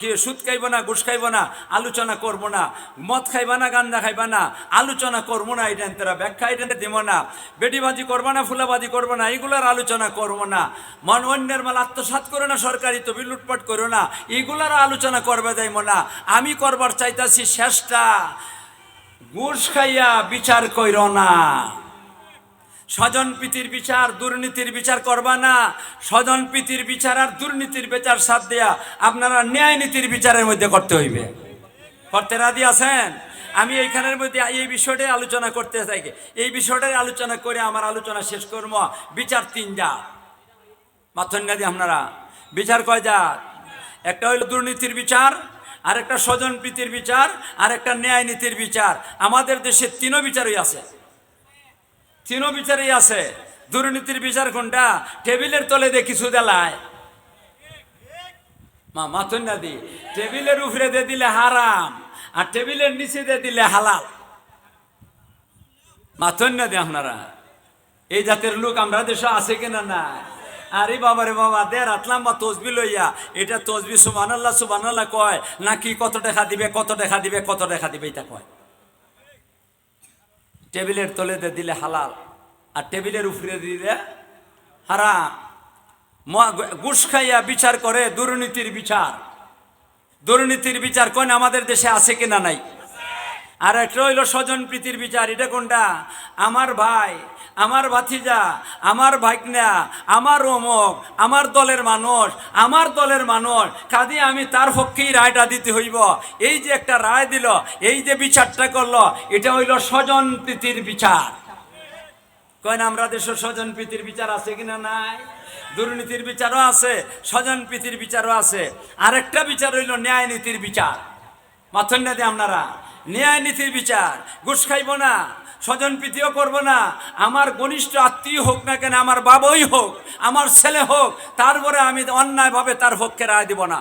সুদ খাইব না, ঘুষ খাইব না, আলোচনা করব না। মদ খাইবা না, গান্দা খাইবা না, আলোচনা করবো না। এটা তারা ব্যাখ্যা এটা দেব না। বেটিবাজি করবো না, ফুলাবাজি করবো না, এগুলার আলোচনা করবো না। অন্যের মাল আত্মসাৎ করো না, সরকারি তবে লুটপাট করো না, এগুলার আলোচনা করবে যাইব না। আমি করবার চাইতাছি শেষটা, ঘুষ খাইয়া বিচার কইর না। স্বজন প্রীতির বিচার, দুর্নীতির বিচার করবা না। স্বজন প্রীতির বিচার আর দুর্নীতির বিচার সাথ দেয়া আপনারা ন্যায় নীতির বিচারের মধ্যে করতে হইবে। করতে রাজি আছেন? আমি এইখানের মধ্যে এই বিষয়টাই আলোচনা করতে চাই। এই বিষয়টাই আলোচনা করে আমার আলোচনা শেষ করবো। বিচার তিন জাত, মাথন না দিয়ে আপনারা বিচার কয় জাত? একটা হইল দুর্নীতির বিচার, আর একটা স্বজন প্রীতির বিচার, আর একটা ন্যায় নীতির বিচার। আমাদের দেশে তিনও বিচারই আছে, তিনও বিচারই আছে। দুর্নীতির বিচার কোনটা? টেবিলের তলে দিয়ে কিছু দেলায়, মাথন না দি, টেবিলের উপরে দিয়ে দিলে হারাম, আর টেবিলের নিচে দিয়ে দিলে হালাল। মাথন না দি আপনারা, এই জাতের লোক আমরা দেশে আছে কিনা না? আরে বাবারে বাবা, দেড় আটলাম বা তসবি লইয়া, এটা তসবি সুবহানাল্লাহ সুবহানাল্লাহ কয় নাকি কত টাকা দিবে, কত টাকা দিবে, কত টাকা দিবে, এটা কয়। টেবিলের তলে দিয়ে দিলে হালাল, আর টেবিলের উপরে দিলে হারাম। ঘুষ খাইয়া বিচার করে দুর্নীতির বিচার। দুর্নীতির বিচার কোন আমাদের দেশে আছে কিনা নাই? আর একটা হইল স্বজন প্রীতির বিচার। এটা কোনটা? আমার ভাই, আমার ভাতিজা, আমার ভাইকনা, আমার অমুক, আমার দলের মানুষ, আমার দলের মানুষ, কাজে আমি তার পক্ষেই রায়টা দিতে হইব। এই যে একটা রায় দিল, এই যে বিচারটা করলো, এটা হইল স্বজন প্রীতির বিচার। কয় আমরা দেশের স্বজন প্রীতির বিচার আছে কিনা নাই? দুর্নীতির বিচারও আছে, স্বজন প্রীতির বিচারও আছে। আরেকটা বিচার হইল ন্যায় নীতির বিচার। মাথন না দিয়ে আপনারা, ন্যায় নীতির বিচার। ঘুষ খাইব না, স্বজন প্রীতিও করব না। আমার ঘনিষ্ঠ আত্মীয় হোক না কেন, আমার বাবাই হোক, আমার ছেলে হোক, তারপরে আমি অন্যায়ভাবে তার পক্ষে রায় দিব না।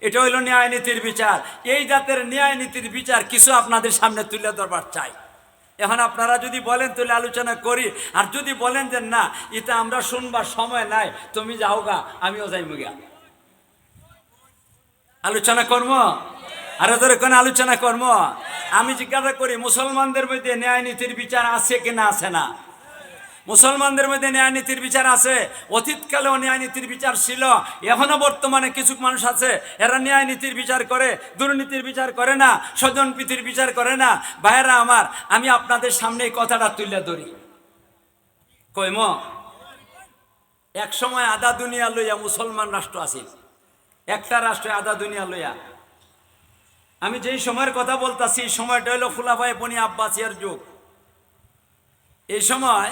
এটা হইল ন্যায় নীতির বিচার। এই জাতের ন্যায় নীতির বিচার কিছু আপনাদের সামনে তুলে ধরবার চাই। এখন আপনারা যদি বলেন তাহলে আলোচনা করি, আর যদি বলেন যে না এটা আমরা শুনবার সময় নাই, তুমি যাও গা, আমিও যাইব গা, আলোচনা করব। আরে ধরে কোন আলোচনা করব? আমি জিজ্ঞাসা করি, মুসলমানদের মধ্যে ন্যায় নীতির বিচার আছে কিনা আছে না? মুসলমানদের মধ্যে ন্যায় নীতির বিচার আছে। অতীতকালেও ন্যায় নীতির বিচার ছিল, এখনো বর্তমানে কিছু মানুষ আছে এরা ন্যায় নীতির বিচার করে, দুর্নীতির বিচার করে না, স্বজন প্রীতির বিচার করে না। ভাইয়েরা আমার, আমি আপনাদের সামনে এই কথাটা তুলে ধরি। কইম, এক সময় আধা দুনিয়া লইয়া মুসলমান রাষ্ট্র আছে, একটা রাষ্ট্রে আধা দুনিয়া লইয়া। আমি যেই সময়ের কথা বলতাছি এই সময়টা হইল খুলাফায়ে বনি আব্বাসিয়ার যুগ। এই সময়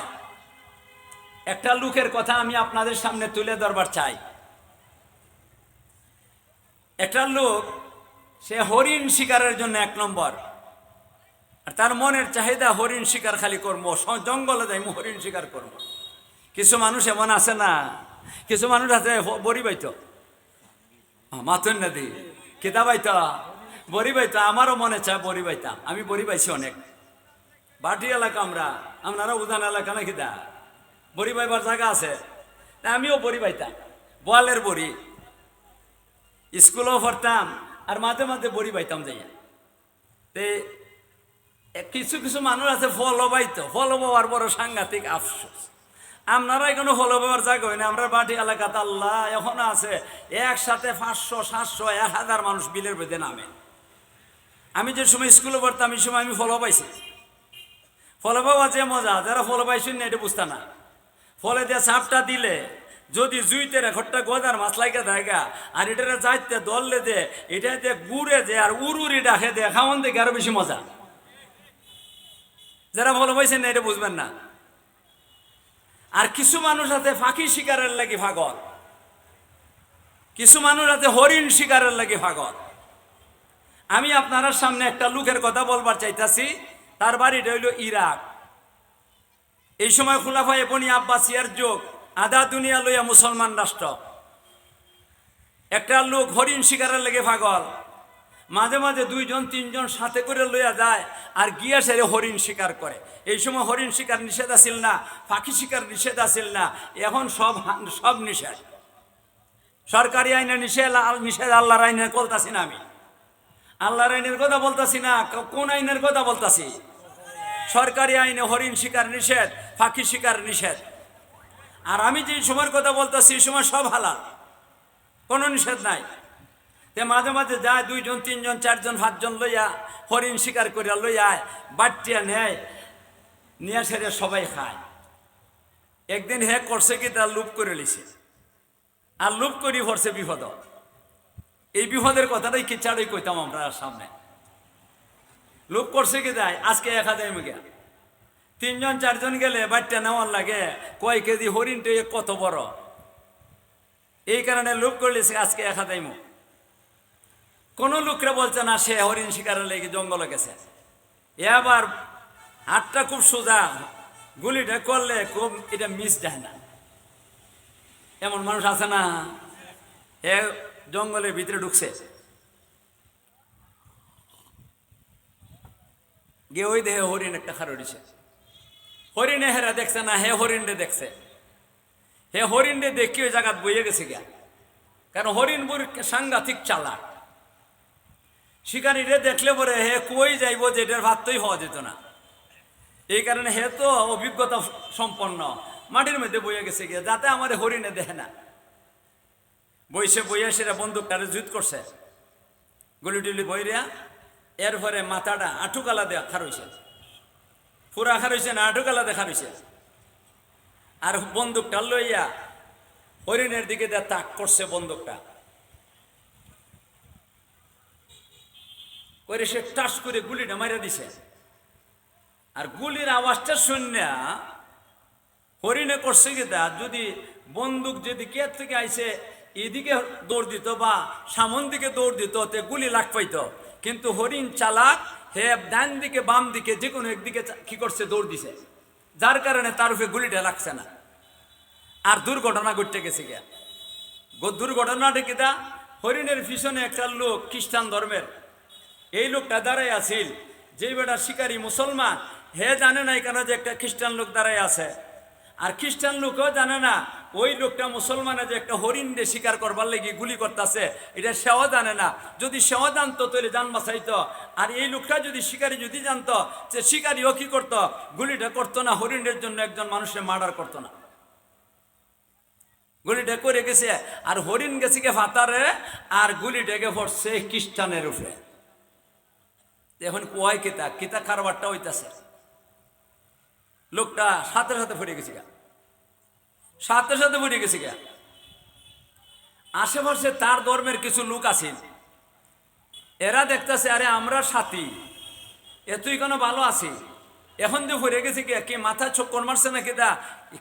একটা লোকের কথা আমি আপনাদের সামনে তুলে ধরবার চাই। একটা লোক, সে হরিণ শিকারের জন্য এক নম্বর, আর তার মনের চাহিদা হরিণ শিকার খালি করবো, জঙ্গলে যাই হরিণ শিকার করবো। কিছু মানুষ এমন আছে না, কিছু মানুষ আছে বড়ি বাইতো, মাথুন নদী কিতা বাইতো, বড়ি বাইতো। আমারও মনে চায় বড়ি বাইতাম, আমি বড়ি পাইছি অনেক। বাটি এলাকা আপনারা উদান এলাকা নাকি দা বড়ি বাইবার জায়গা আছে, আমিও বড়ি বাইতাম, বোয়ালের বড়ি। স্কুলেও পড়তাম আর মাঝে মাঝে বড়ি বাইতাম যাইয়া। তে কিছু কিছু মানুষ আছে ফলও বাইতো, ফলও পাওয়ার বড় সাংঘাতিক আফসোস। আপনারা এখানে ফলো পাওয়ার জায়গা হয় না। আমরা বাটি এলাকাতে আল্লাহ এখনো আছে, একসাথে 500, 700, 1000 মানুষ বিলের বেঁধে নামে। আমি যে সময় স্কুলে পড়তাম এই সময় আমি ফলো পাইছি। ফলো পাওয়া যে মজা, যারা ফলো পাইছেন না এটা বুঝতে না। ফলে দিয়ে সাপটা দিলে যদি জুইতে ঘরটা গজার মাছ লাগে দেখা, আর এটা যাইতে দললে দে, এটাতে গুড়ে দে আর উড়ুরি ডাকে দে, খাওয়ান দেখে আরো বেশি মজা। যারা ফলো পাইছেন না এটা বুঝবেন না। আর কিছু মানুষ আছে ফাঁকি শিকারের লাগি পাগল, কিছু মানুষ আছে হরিণ শিকারের লাগি পাগল। আমি আপনার সামনে একটা লোকের কথা বলবার চাইতাছি, তার বাড়িটা হইল ইরাক। এই সময় খুলাফায়ে বনি আব্বাসিয়ার যুগ, আধা দুনিয়া লইয়া মুসলমান রাষ্ট্র। একটা লোক হরিণ শিকারের লেগে পাগল, মাঝে মাঝে 2জন 3জন সাথে করে লইয়া যায় আর গিয়া সেরে হরিণ শিকার করে। এই সময় হরিণ শিকার নিষেধ আছিল না, পাখি শিকার নিষেধ আছিল না, এখন সব নিষেধ। সরকারি আইনে নিষেধ নিষেধ, আল্লাহর আইনে বলতাছি না আমি, আল্লাহর আইনের কথা বলতাছি না। কোন আইনের কথা বলতাছি? সরকারি আইনে হরিণ শিকার নিষেধ, পাখি শিকার নিষেধ। আর আমি যে সময়ের কথা বলতেছি এই সময় সব হালাল, কোনো নিষেধ নাই। তে মাঝে মাঝে যায় 2 জন 3 জন 4 জন 5 জন লইয়া হরিণ শিকার করিয়া লইয়া বাটিয়া নেয়, নিয়ে সেরে সবাই খায়। একদিন হে করছে কি, তার লুপ করে লিছে, আর লুপ করি পড়ছে বিপদ। এই বিপদের কথাটাই কি চাড়ই কইতাম আমরা সামনে। লুপ করছে কি যায়, আজকে 1000 মিগা 3 জন 4 জন গেলে বাচ্চা নেওয়ার লাগে কয় কেজি হরিণটা কত বড়, এই কারণে লুপ করলিছে আজকে 1000 মুখ। কোন লোকরা বলছে না সে হরিণ শিকারের লেগে জঙ্গলে গেছে। এবার হাতটা খুব সোজা, গুলিটা করলে খুব এটা মিস যায় না। এমন মানুষ আছে না, হে জঙ্গলের ভিতরে ঢুকছে, গিয়ে ওই দেহে হরিণ একটা খারড়িছে। হরিণে হেরা দেখছে না, হে হরিণে দেখছে। হে হরিণে দেখি ওই জায়গা বইয়ে গেছে গিয়া, কারণ হরিণ বুড় সাংঘাতিক চালাক। শিকারীরে দেখলে পরে হে কই যাইব যে এটার ভাতই হওয়া যেত না, এই কারণে হে তো অভিজ্ঞতা সম্পন্ন, মাটির মধ্যে বইয়ে গেছে গিয়া যাতে আমার হরিণে দেখে না। বইয়ে সেটা বন্দুকটারে জুত করছে, গুলি টুলি বইরিয়া। এরপরে মাথাটা আঁঠুকালা দেয়া খারইছে, পুরা খারইছে না, আঁঠুকালা দেখা রইছে। আর বন্দুকটা লইয়া হরিণের দিকে দেয়া তাক করছে বন্দুকটা করে, সে টাস করে গুলিটা মারিয়া দিছে। আর গুলির আওয়াজটা শুনিয়া হরিণে করছে কি, তা যদি বন্দুক যদি কে থেকে আইছে এদিকে দৌড় দিত বা সামন দিকে দৌড় দিত তে গুলি লাগ পাইত। কিন্তু হরিণ চালাক, হে ডান দিকে বাম দিকে যে কোনো একদিকে কি করছে দৌড় দিছে, যার কারণে তার উপরে গুলিটা লাগছে না। আর দুর্ঘটনা ঘটতে গেছে গিয়া। দুর্ঘটনাটা কিতা, হরিণের পিছনে একটা লোক খ্রিস্টান ধর্মের, এই লোকটা দাঁড়াই আছিল। যে বেটা শিকারী মুসলমান, হে জানে না এখানে যে একটা খ্রিস্টান লোক দাঁড়াই আছে। আর খ্রিস্টান লোকও জানে না ওই লোকটা মুসলমানে যে একটা হরিণ দিয়ে শিকার করবার লেগে গুলি করতেছে, এটা সেও জানে না। যদি সেও জানতো তাহলে জান বাঁচাইতো। আর এই লোকটা যদি শিকারী যদি জানতো, যে শিকারীও কি করতো, গুলিটা করতো না, হরিণের জন্য একজন মানুষের মার্ডার করতো না, গুলিটা করে গেছে। আর হরিণ গেছে গে ফাতারে, আর গুলিটাকে পড়ছে খ্রিস্টানের উপরে। এখন কয় কিতা কিতা কারবারটা হইতাছে, লোকটা সাথে সাথে ফুটে গেছে গা, সাথে সাথে ফুটে গেছে গা। আশেপাশে তার ধর্মের কিছু লোক আছে, এরা দেখতেছে আরে আমরা সাথী, এতই কেন ভালো আছি, এখন যে ফুটে গেছে গিয়া কি মাথা চক্কর মারছে নাকি,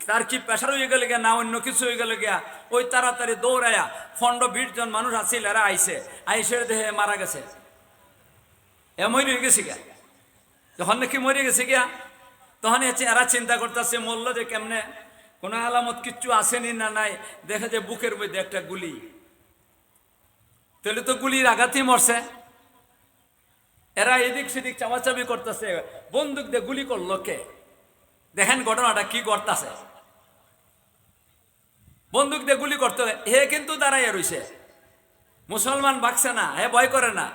তার কি প্রেশার হয়ে গেলে গিয়া না অন্য কিছু হয়ে গেলে গিয়া, ওই তাড়াতাড়ি দৌড়াইয়া 15-20 জন মানুষ আছিল, এরা আইসে দেহে মারা গেছে, মরে গেছে গিয়া। যখন নাকি মরে গেছে গিয়া, তখন এরা চিন্তা করতেছে মরল যে কেমনে, কোনো আলামত কিচ্ছু আসেনি না নাই, দেখে যে বুকের মধ্যে একটা গুলি, তাহলে তো গুলির আঘাতই মরছে। এরা এদিক সেদিক চাপাচাপি করতেছে, বন্দুক দিয়ে গুলি করলো কে, দেখেন ঘটনাটা কি করতেছে। বন্দুক দিয়ে গুলি করতে, হে কিন্তু দাঁড়াইয়া রইছে, মুসলমান ভাগছে না, হে ভয় করে না,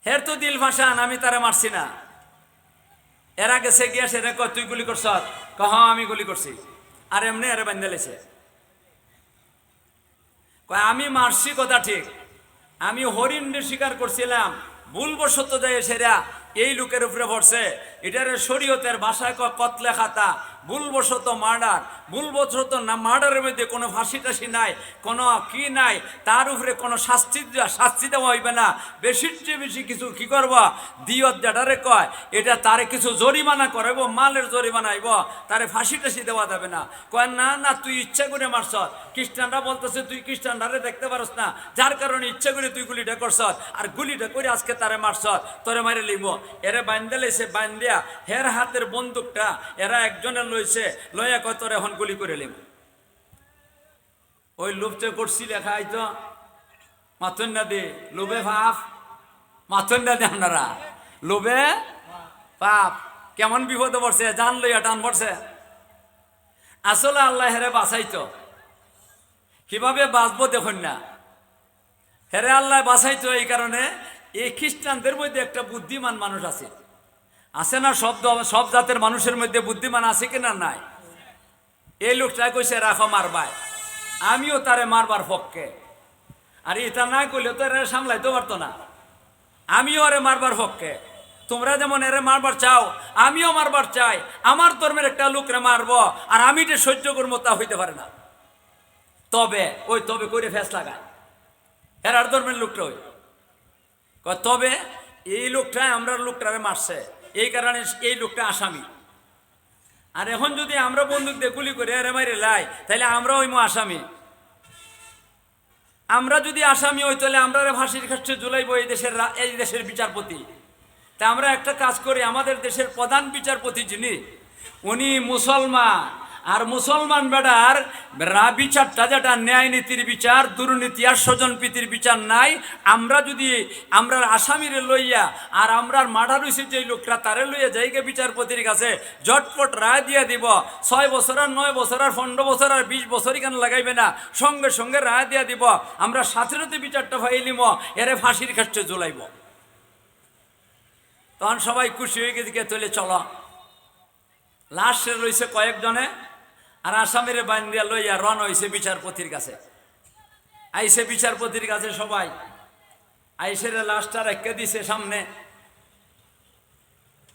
হের তো দিল ভাসান, আমি তারা মারছি না। এরা গেছে গিয়া সেটা কয় তুই গুলি করছ, হ্যাঁ আমি গুলি করছি। আর এমনি এরা বান্ধে লেছে, কয় আমি মারছি কথা ঠিক, আমি হরিণের শিকার করছিলাম, ভুলবশত যায় সেরা এই লোকের উপরে পড়ছে। এটার শরীয়তের ভাষায় কতলে খাতা, ভুলবশত মার্ডার, ভুলবশত না মার্ডারের মধ্যে কোনো ফাঁসি টাসি নাই, কোনো কি নাই, তার উপরে কোনো শাস্তি দেওয়া হইবে না, বেশির চেয়ে বেশি কিছু কি করবা দিয়ত যেটারে কয়, এটা তারে কিছু জরিমানা করাইব, মালের জরিমানা আইব, তারে ফাঁসি টাসি দেওয়া যাবে না। কয় না না তুই ইচ্ছা করে মারছ, খ্রিস্টানরা বলতেছে তুই খ্রিস্টানরারে দেখতে পারস না, যার কারণে ইচ্ছা করে তুই গুলিটা করছ, আর গুলিটা করে আজকে তারে মারছ, তোরে মারে লিব। এরা বান্ধে লেছে, বান্ধিয়া হের হাতের বন্দুকটা এরা একজনে লইছে, লইয়া কয় তোর এখন গুলি করে লিব। ওই লোভতে করছি লেখা আইতো মাথন না দে লোভে ভাব, মাথন না দে আপনারা লোভে পাপ। কেমন বিপদে পড়ছে, জান লইয়া টান পড়ছে। আসলে আল্লাহ হেরে বাঁচাইতো, কিভাবে বাঁচবো দেখুন না। হেরে আল্লাহ বাঁচাইতো এই কারণে এই খ্রিস্টানদের মধ্যে একটা বুদ্ধিমান মানুষ আছে। আছে না? সব জাতের মানুষের মধ্যে বুদ্ধিমান আছে কিনা? নাই। এই লোকটা কইছে রাখো মারবাই, আমিও তারে মারবার পক্ষে। আর এটা না করলে তো এরা সামলাইতে পারতো না। আমিও আরে মারবার পক্ষে। তোমরা যেমন এরে মারবার চাও, আমিও মারবার চাই। আমার ধর্মের একটা লোকরে মারবো আর আমি যে সহ্য করবো তা হইতে পারে না। তবে করে ফেস লাগায় এরার ধর্মের লোকটা তবে এই লোকটা আমরা লোকটারে মারছে, এই কারণে এই লোকটা আসামি। আর এখন যদি আমরা বন্দুক দিয়ে গুলি করে এরে মাইরে লাই, তাহলে আমরা হইমো আসামি। আমরা যদি আসামি হই তাহলে আমরা ফাঁসির কাছে ঝুলাইবো এই দেশের বিচারপতি। তা আমরা একটা কাজ করি, আমাদের দেশের প্রধান বিচারপতি যিনি, উনি মুসলমান। আর মুসলমান বেটার বিচারটা যেটা ন্যায় নীতির বিচার, দুর্নীতি আর স্বজন প্রীতির বিচার নাই। আমরা আসামিরে লইয়া আর আমরার মার্ডার হইছে যে লোকটা তারে লইয়া যাইগে বিচারপতির কাছে, ঝটপট রায় দিয়ে দিব। 6 বছর আর 9 বছর আর 15 বছর আর 20 বছর এখানে লাগাইবে না, সঙ্গে সঙ্গে রায় দিয়ে দিব। আমরা সাথে বিচারটা ফাইলিম, এরে ফাঁসির কাছে ঝুলাইব। তখন সবাই খুশি হয়ে গেছে, চলে চলো। লাস্টে রয়েছে কয়েকজনে, আর আসামিরে বান্ধিয়া লইয়া রন হয়েছে বিচারপতির কাছে। আইসে বিচারপতির কাছে সবাই আইসে লাস্টটা রেখে দিছে সামনে।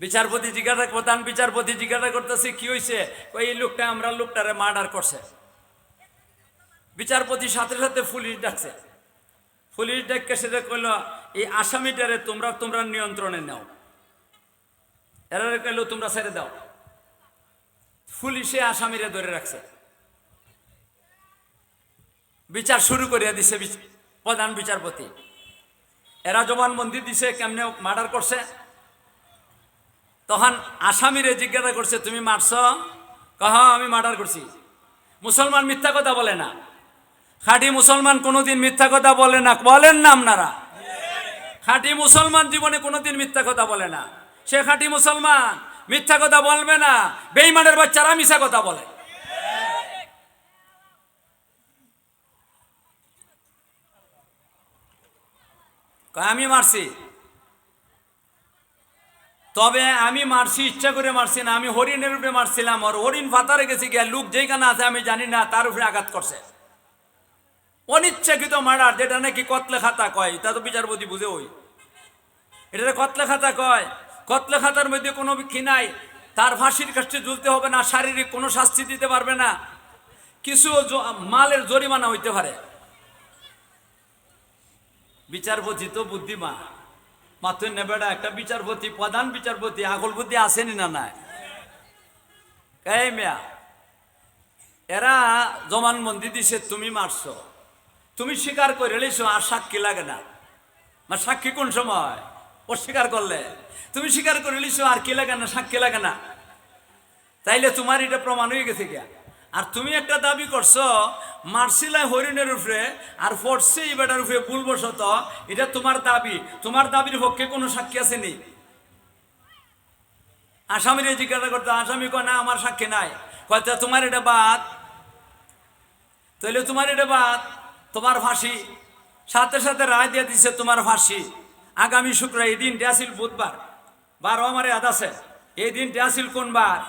বিচারপতি প্রধান বিচারপতি জিজ্ঞাসা করতেছে কি হয়েছে? এই লোকটা আমরা লোকটারে মার্ডার করছে। বিচারপতি সাথে সাথে পুলিশ ডাকছে। পুলিশ ডাককে সেটা কইল, এই আসামিটারে তোমরা নিয়ন্ত্রণে নাও, এরা কইল তোমরা ছেড়ে দাও। পুলিশে আসামিরে ধরে রাখছে, বিচার শুরু করিয়া দিছে প্রধান বিচারপতি। এরা জবানবন্দি দিছে কেমনে মার্ডার করছে। তখন আসামিরে জিজ্ঞাসা করছে, তুমি মারছ? কহ আমি মার্ডার করছি। মুসলমান মিথ্যা কথা বলে না, খাঁটি মুসলমান কোনোদিন মিথ্যা কথা বলে না। বলেন না আপনারা? খাঁটি মুসলমান জীবনে কোনোদিন মিথ্যা কথা বলে না। সে খাঁটি মুসলমান, মিথ্যা কথা বলবে না। বেঈমানের বাচ্চারা মিথ্যা কথা বলে। আমি মারছি, তবে আমি মারছি ইচ্ছা করে মারছি না, আমি হরিণের উপরে মারছিলাম। আর হরিণ ফাতারে গেছি গিয়া, লোক যেখানে আছে আমি জানি না, তার উপরে আঘাত করছে। অনিচ্ছাকৃত মার্ডার, যেটা নাকি কতলে খাতা কয়, তা তো বিচারপতি বুঝে ওই এটা কতলে খাতা কয়। কতলে খাতার মধ্যে কোনো কি নাই, তার ফাঁসির কাছে ঝুলতে হবে না, শারীরিক কোনো শাস্তি দিতে পারবে না, কিছু মালের জরিমানা হইতে পারে। বিচারপতি তো বুদ্ধিমান মাত্র নেবেটা একটা বিচারপতি, প্রধান বিচারপতি, আকল বুদ্ধি আসেনি না? নাই। এই মেয়া, এরা জবানবন্দি দিছে তুমি মারছ, তুমি স্বীকার করে লিছো, আর সাক্ষী লাগে না। সাক্ষী কোন সময়? অস্বীকার করলে। তুমি স্বীকার করে লিছো, আর কি লাগে না? সাক্ষী লাগে না। তাইলে তোমার এটা প্রমাণ হয়ে গেছে গিয়া। আর তুমি একটা দাবি করছো মারছিলাই হরিণের উপরে, আর পড়ছে এই বেটার উপরে ভুলবশত, এটা তোমার দাবি। তোমার দাবির পক্ষে কোনো সাক্ষী আসেনি। আসামিরে জিজ্ঞাসা করতো, আসামি কয় না আমার সাক্ষী নাই। কয়টা তোমার এটা বাদ, তাইলে তোমার এটা বাদ, তোমার ফাঁসি। সাথে সাথে রায় দিয়ে দিছে তোমার ফাঁসি। আগামী শুক্রবার, এই দিনটা আসিল বুধবার, 12 আমার ইয়াদ আছে। এই দিনটা আসিল কোন বার?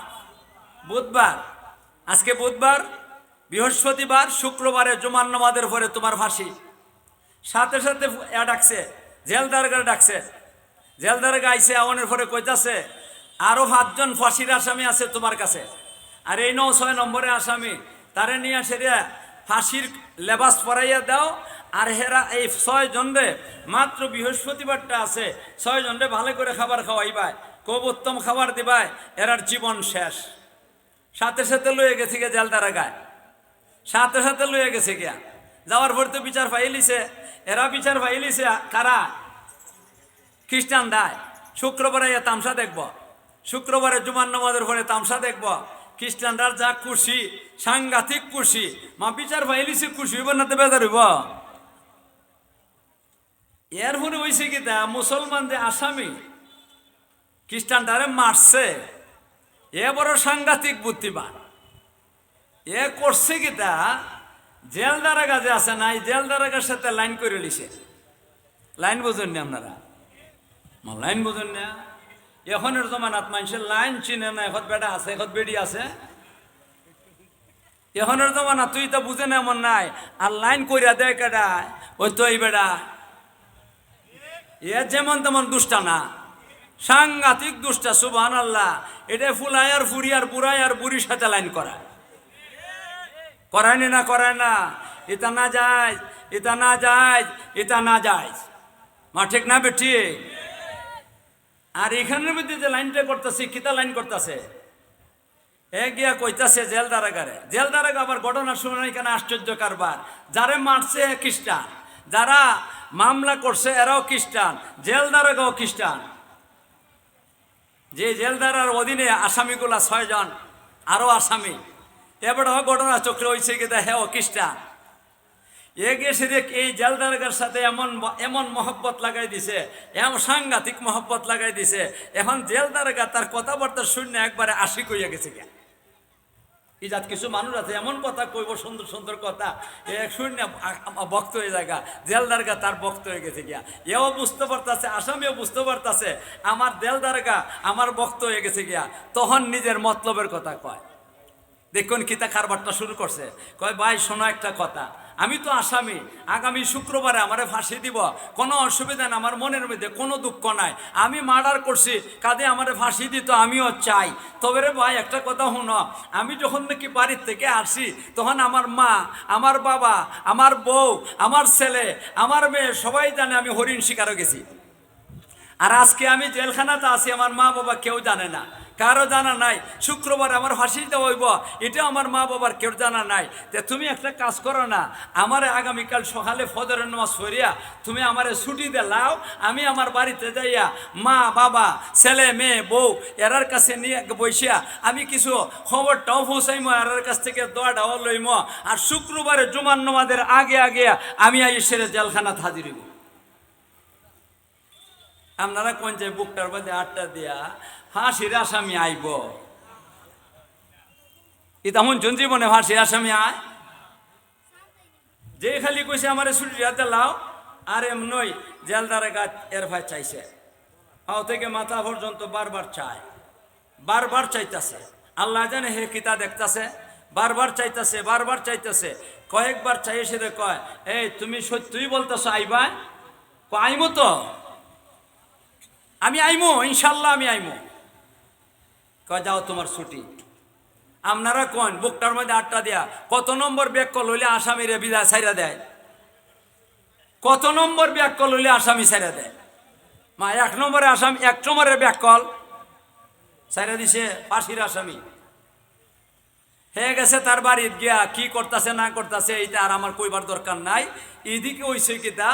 বুধবার। আজকে বুধবার, বৃহস্পতিবার, শুক্রবারে জুমার নামাজের পরে তোমার ফাঁসি। সাথে সাথে ডাকছে জেলদারগার, ডাকছে জেলদারগা আইসে। আওয়ানের পরে কইতাছে আরো 5 জন ফাঁসির আসামি আছে তোমার কাছে, আর এই 9-6 নম্বরে আসামি, তারে নিয়ে সেরিয়া ফাঁসির লেবাস পরাইয়া দাও। আর হেরা এই 6 জনরে, মাত্র বৃহস্পতিবারটা আছে, 6 জনরে ভালো করে খাবার খাওয়াইবাই, খুব উত্তম খাবার দিবাই, এরার জীবন শেষ। সাথে সাথে লয়ে গেছে গিয়া জেলদারা গায়, সাথে সাথে লয়ে গেছে গিয়া। যাওয়ার পর তো বিচার ফাইলিছে, এরা বিচার ফাইলিছে কারা? খ্রিস্টান দায়। শুক্রবারে তামসা দেখব, শুক্রবারে জুমার নামাজের পরে তামসা দেখব। খ্রিস্টানরা যা খুশি, সাংঘাতিক খুশি। বিচার ফাইলিছে, খুশি হইব না তো বেজার হইব? এর পরে হয়েছে কি তা, মুসলমান যে আসামি খ্রিস্টানটারে মারছে, এ বড় সাংঘাতিক বুদ্ধিমান। এ করছে কি তা, জেলদারা গাছে আছে না, এই জেলদারাগার সাথে লাইন করে লিছে। লাইন বোঝেন না আপনারা? লাইন বোঝেন না? এখনের জমানাত মানুষের লাইন চিনে না, এখন বেটা আছে, এখন বেডি আছে। এখনের জমানা তুই তো বুঝে না এমন নাই। আর লাইন কইরা দেয় কেডা? ওই তো এই বেটা, এ যেমন তেমন দুষ্টা না, সাংঘাতিক দুষ্টা, সুবহানাল্লাহ। এটা ফুলাই আর ফুরি আর বুড়াই আর বুড়ির সাথে লাইন করা করায়নি না, করায় না। এটা না যায়, এটা না যায়, এটা না যায়। মা ঠিক না বেঠি? আর এখানের মধ্যে যে লাইনটা করতেছে, কিতা লাইন করতেছে, এ গিয়া কইতাছে জেলদারাগারে। জেলদারাগা আবার ঘটনা শুনে এখানে আশ্চর্য কারবার। যারে মারছে খ্রিস্টান, যারা মামলা করছে এরাও খ্রিস্টান, জেলদারাগাও খ্রিস্টান। যে জেলদারার অধীনে আসামিগুলা 6 জন, আরো আসামি। এবার ঘটনা চক্র হয়েছে কিন্তু হ্যাঁ খ্রিস্টান। এ গেছে এই জেলদারগার সাথে এমন এমন মহব্বত লাগাই দিছে, এমন সাংঘাতিক মহব্বত লাগাই দিছে। এখন জেলদারগা তার কথাবার্তা শূন্য একবারে আশিক হইয়া গেছে গিয়া। ইজাত কিছু মানুষ আছে এমন কথা কইব, সুন্দর সুন্দর কথা, শূন্য বক্ত হয়ে জায়গা। জেলদারগা তার বক্ত হয়ে গেছে গিয়া। এও বুঝতে পারতাছে, আসামিও বুঝতে পারতাছে আমার জেলদারগা আমার বক্ত হয়ে গেছে গিয়া। তখন নিজের মতলবের কথা কয়। দেখুন কিতা কারবারটা শুরু করছে। কয় ভাই শোনো একটা কথা, আমি তো আসামি, আগামী শুক্রবারে আমারে ফাঁসি দিব, কোনো অসুবিধা না, আমার মনের মধ্যে কোনো দুঃখ নাই, আমি মার্ডার করছি, কাঁধে আমারে ফাঁসি দিত আমিও চাই। তবে রে ভাই একটা কথা শুনো, আমি যখন নাকি বাড়ির থেকে আসি তখন আমার মা, আমার বাবা, আমার বউ, আমার ছেলে, আমার মেয়ে সবাই জানে আমি হরিণ শিকারও গেছি। আর আজকে আমি জেলখানাতে আছি, আমার মা বাবা কেউ জানে না, কারো জানা নাই। শুক্রবার আমার ফাঁসি দেওয়া হইব, এটা আমার মা বাবার কেউ জানা নাই। তে তুমি একটা কাজ করো না, আমারে আগামীকাল সকালে ফজরের নামাজ পড়িয়া তুমি আমারে ছুটি দিলাও, আমি আমার বাড়িতে যাইয়া মা বাবা ছেলে মেয়ে বউ এরার কাছে নিয়ে বসিয়া আমি কিছু খবরটাও পৌঁছাইমো, এরার কাছ থেকে দোয়াটাও লইম। আর শুক্রবারে জুমার নামাজের আগে আগে আমি সেরে জেলখানা হাজির হইব। আপনারা কোন যে বুকটার মধ্যে 8টা দিয়া ফাঁসির আসামি আইব, এটা এমন জন জীবনে ফাঁসির আসামি আয় যে খালি কইছে আমার ছুটি হাতে লাও। আর এমনই জেলদারগা এর ভাই চাইছে, পাও থেকে মাথা পর্যন্ত বারবার চায়, বারবার চাইতেছে। আল্লাহ জানে হে কিতা দেখতেছে, বারবার চাইতেছে, বারবার চাইতেছে। কয়েকবার চাই এসে কয়, এই তুমি সত্যিই বলতেছো আইবা? আইমো তো, আমি আইমো, ইনশাল্লাহ আমি আইমো। কয় যাও তোমার ছুটি। আপনারা কোন বুকটার মধ্যে 8টা দিয়া কত নম্বর ব্যাক কল হইলে আসামিরে বিদায় ছাইরা দেয়? কত নম্বর ব্যাক কল হইলে আসামি ছাইরা দেয়? মা 1 নম্বরে আসামি, 1 নম্বরের ব্যাক কল ছাইরা দিছে ফাঁসির আসামি হয়ে গেছে। তার বাড়ির গিয়া কি করতেছে না করতেছে এইটা আর আমার কইবার দরকার নাই। এদিকে হইছে কিতা,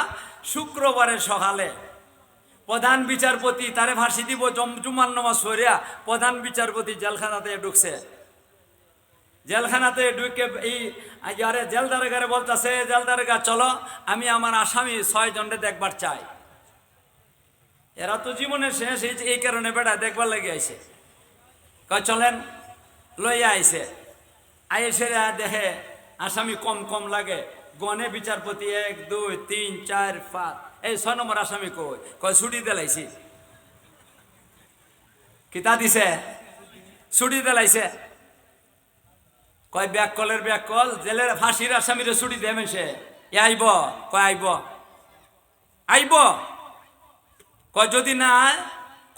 শুক্রবারের সকালে প্রধান বিচারপতি তারে ফাঁসি দিব জুমার নামাজ পড়িয়া প্রধান বিচারপতি জেলখানাতে ঢুকছে। জেলখানাতে ঢুকে এই আরে জেলদারগারে বলতেছে, জেলদারগা চলো আমি আমার আসামি 6 জনকে দেখবার চাই। এরা তো জীবনের শেষ, এই কারণে বেটা দেখবার লেগে আইছে। কয় চলেন, লইয়া আইছে। আইসে দেখে আসামি কম কম লাগে, গনে বিচারপতি 1 2 3 4 5, এই 6 নম্বর আসামি কই? কয় ছুটি দিলাইছি। কিতা দিছে? ছুটি দিলাইছে। কয় ব্যাক কলের ব্যাক কল, জেলের ফাঁসির আসামিরে ছুটি দেবেন সে আইব? কয় আইব, আইব। কয় যদি না,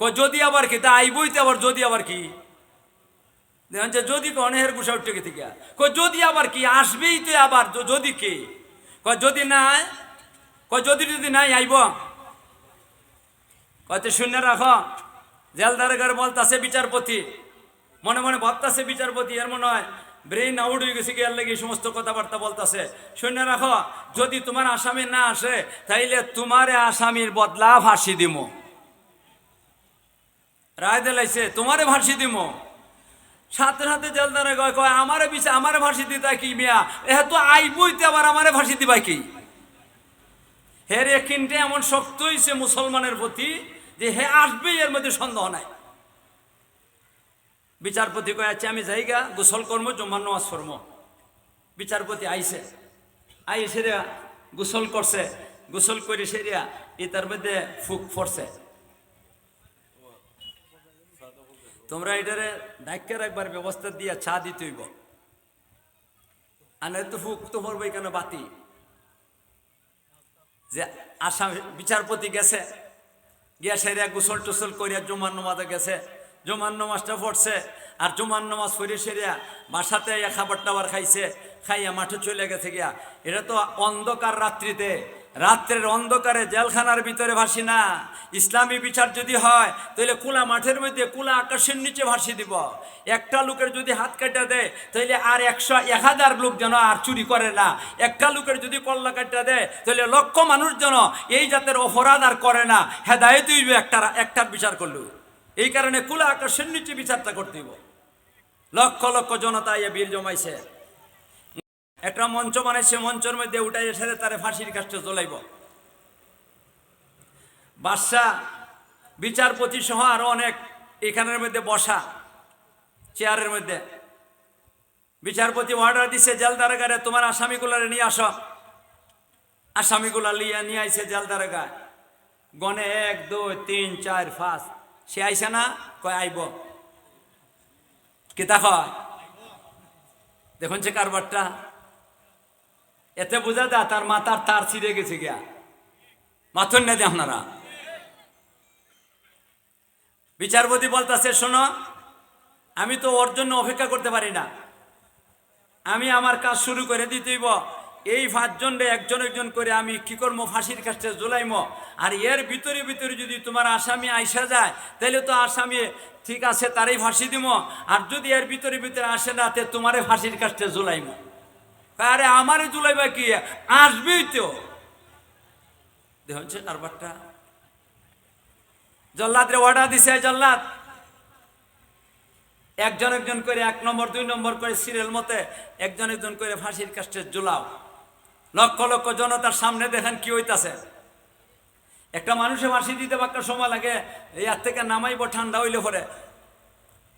কয় যদি আবার কি? তা আইবই তো আবার যদি আবার কি? দেখেন যে যদি অনেহের গুছা উঠে গেছে গিয়া। কয় যদি আবার কি? আসবেই তো আবার যদি কি? কয় যদি না, কয় যদি নাই আইব। কয়তো শূন্য রাখো। জেলদারগার বলতাছে বিচারপতি, মনে মনে ভাবতাছে বিচারপতি এর মনে হয় ব্রেইন আউট হয়ে গেছে গিয়ার লেগে সমস্ত কথাবার্তা বলতাছে। শূন্য রাখো, যদি তোমার আসামি না আসে তাইলে তোমারে আসামির বদলা ফাঁসি দিব। রায় দিলাইছে তোমারে ফাঁসি দিব। সাথে সাথে জেলদারগা কয় আমারে আমারে ফাঁসি দিতা কি মিয়া? এ তো আইবইতে আবার আমারে ফাঁসি দিবা কি? হের একিনটা এমন শক্ত হয়েছে মুসলমানের প্রতি যে হে আসবেই, এর মধ্যে সন্দেহ নাই। বিচারপতি কয়ে আছে আমি যাইগা গোসল কর্ম জুমার নামাজ পড়ব। বিচারপতি আইছে, আই সেরিয়া গোসল করছে, গোসল করে সেরিয়া এটার মধ্যে ফুক পড়ছে। তোমরা এটারে ঢাক্কা রাখবার ব্যবস্থা দিয়া চা দিতে হইব, আর তো ফুক তো পড়বে কেন বাতি। যে আসামি বিচারপতি গেছে, গিয়া সেরিয়া গোসল টোসল করিয়া জুমার নামাজে গেছে, জুমার নামাজটা পড়ছে, আর জুমার নামাজ পড়ে সেরিয়া বাসাতে খাবার টাবার খাইছে, খাইয়া মাঠে চলে গেছে গিয়া। এটা তো অন্ধকার রাত্রিতে, রাত্রের অন্ধকারে জেলখানার ভিতরে ভাসি না। ইসলামী বিচার যদি হয় তাহলে খোলা মাঠের মধ্যে খোলা আকাশের নিচে ভাসি দিব। একটা লোকের যদি হাত কাটা দেয় তাহলে আর 100-1000 লোক যেন আর চুরি করে না। একটা লোকের যদি কল্লা কাটা দেয় তাহলে লক্ষ মানুষ যেন এই জাতের অপরাধ আর করে না। হেদায়েত হইবে একটার বিচার করলেও। এই কারণে খোলা আকাশের নিচে বিচারটা করতে দিব। লক্ষ লক্ষ জনতা ইয়ে বীর জমাইছে, একটা মঞ্চ বানাইছে, মঞ্চের মধ্যে উঠাই এসে তারে ফাঁসির কাছে জ্বলাইব। বাদশা বিচারপতি সহ আরো অনেক এখানের মধ্যে বসা চেয়ারের মধ্যে। বিচারপতি অর্ডার দিছে জেল দারোগারে তোমার আসামিগুলারে নিয়ে আসো। আসামিগুলা নিয়ে আইছে জেল দারোগায়। গনে 1 2 3 4 5 সে আইসে না, কয় আইব। কিতা কয় দেখুন সে কারবারটা, এতে বোঝা যায় তার মাথার তার ছিঁড়ে গেছে গিয়া। মাথুর না দিয়ে আপনারা। বিচারপতি বলতেছে শোনো, আমি তো ওর জন্য অপেক্ষা করতে পারি না, আমি আমার কাজ শুরু করে দিতেইব। এই 5 জনরে একজন একজন করে আমি কি করবো, ফাঁসির কাছে ঝুলাইমো। আর এর ভিতরে ভিতরে যদি তোমার আসামি আইসা যায় তাহলে তো আসামি ঠিক আছে তারই ফাঁসি দিব, আর যদি এর ভিতরে ভিতরে আসে না তে তোমারে ফাঁসির কাছে ঝুলাইমো। আরে আমারে ঝুলাইবা কি, আসবেই তো। দেখুন কারবারটা। জল্লাদরে অর্ডার দিছে, জল্লাদ একজন একজন করে 1 নম্বর 2 নম্বর করে সিরিয়াল মতে একজন একজন করে ফাঁসির কাছে ঝুলাও। লক্ষ লক্ষ জনতার সামনে দেখেন কি হইতাছে। একটা মানুষে ফাঁসি দিতে একটা সময় লাগে, এর থেকে নামাইব ঠান্ডা হইলে পরে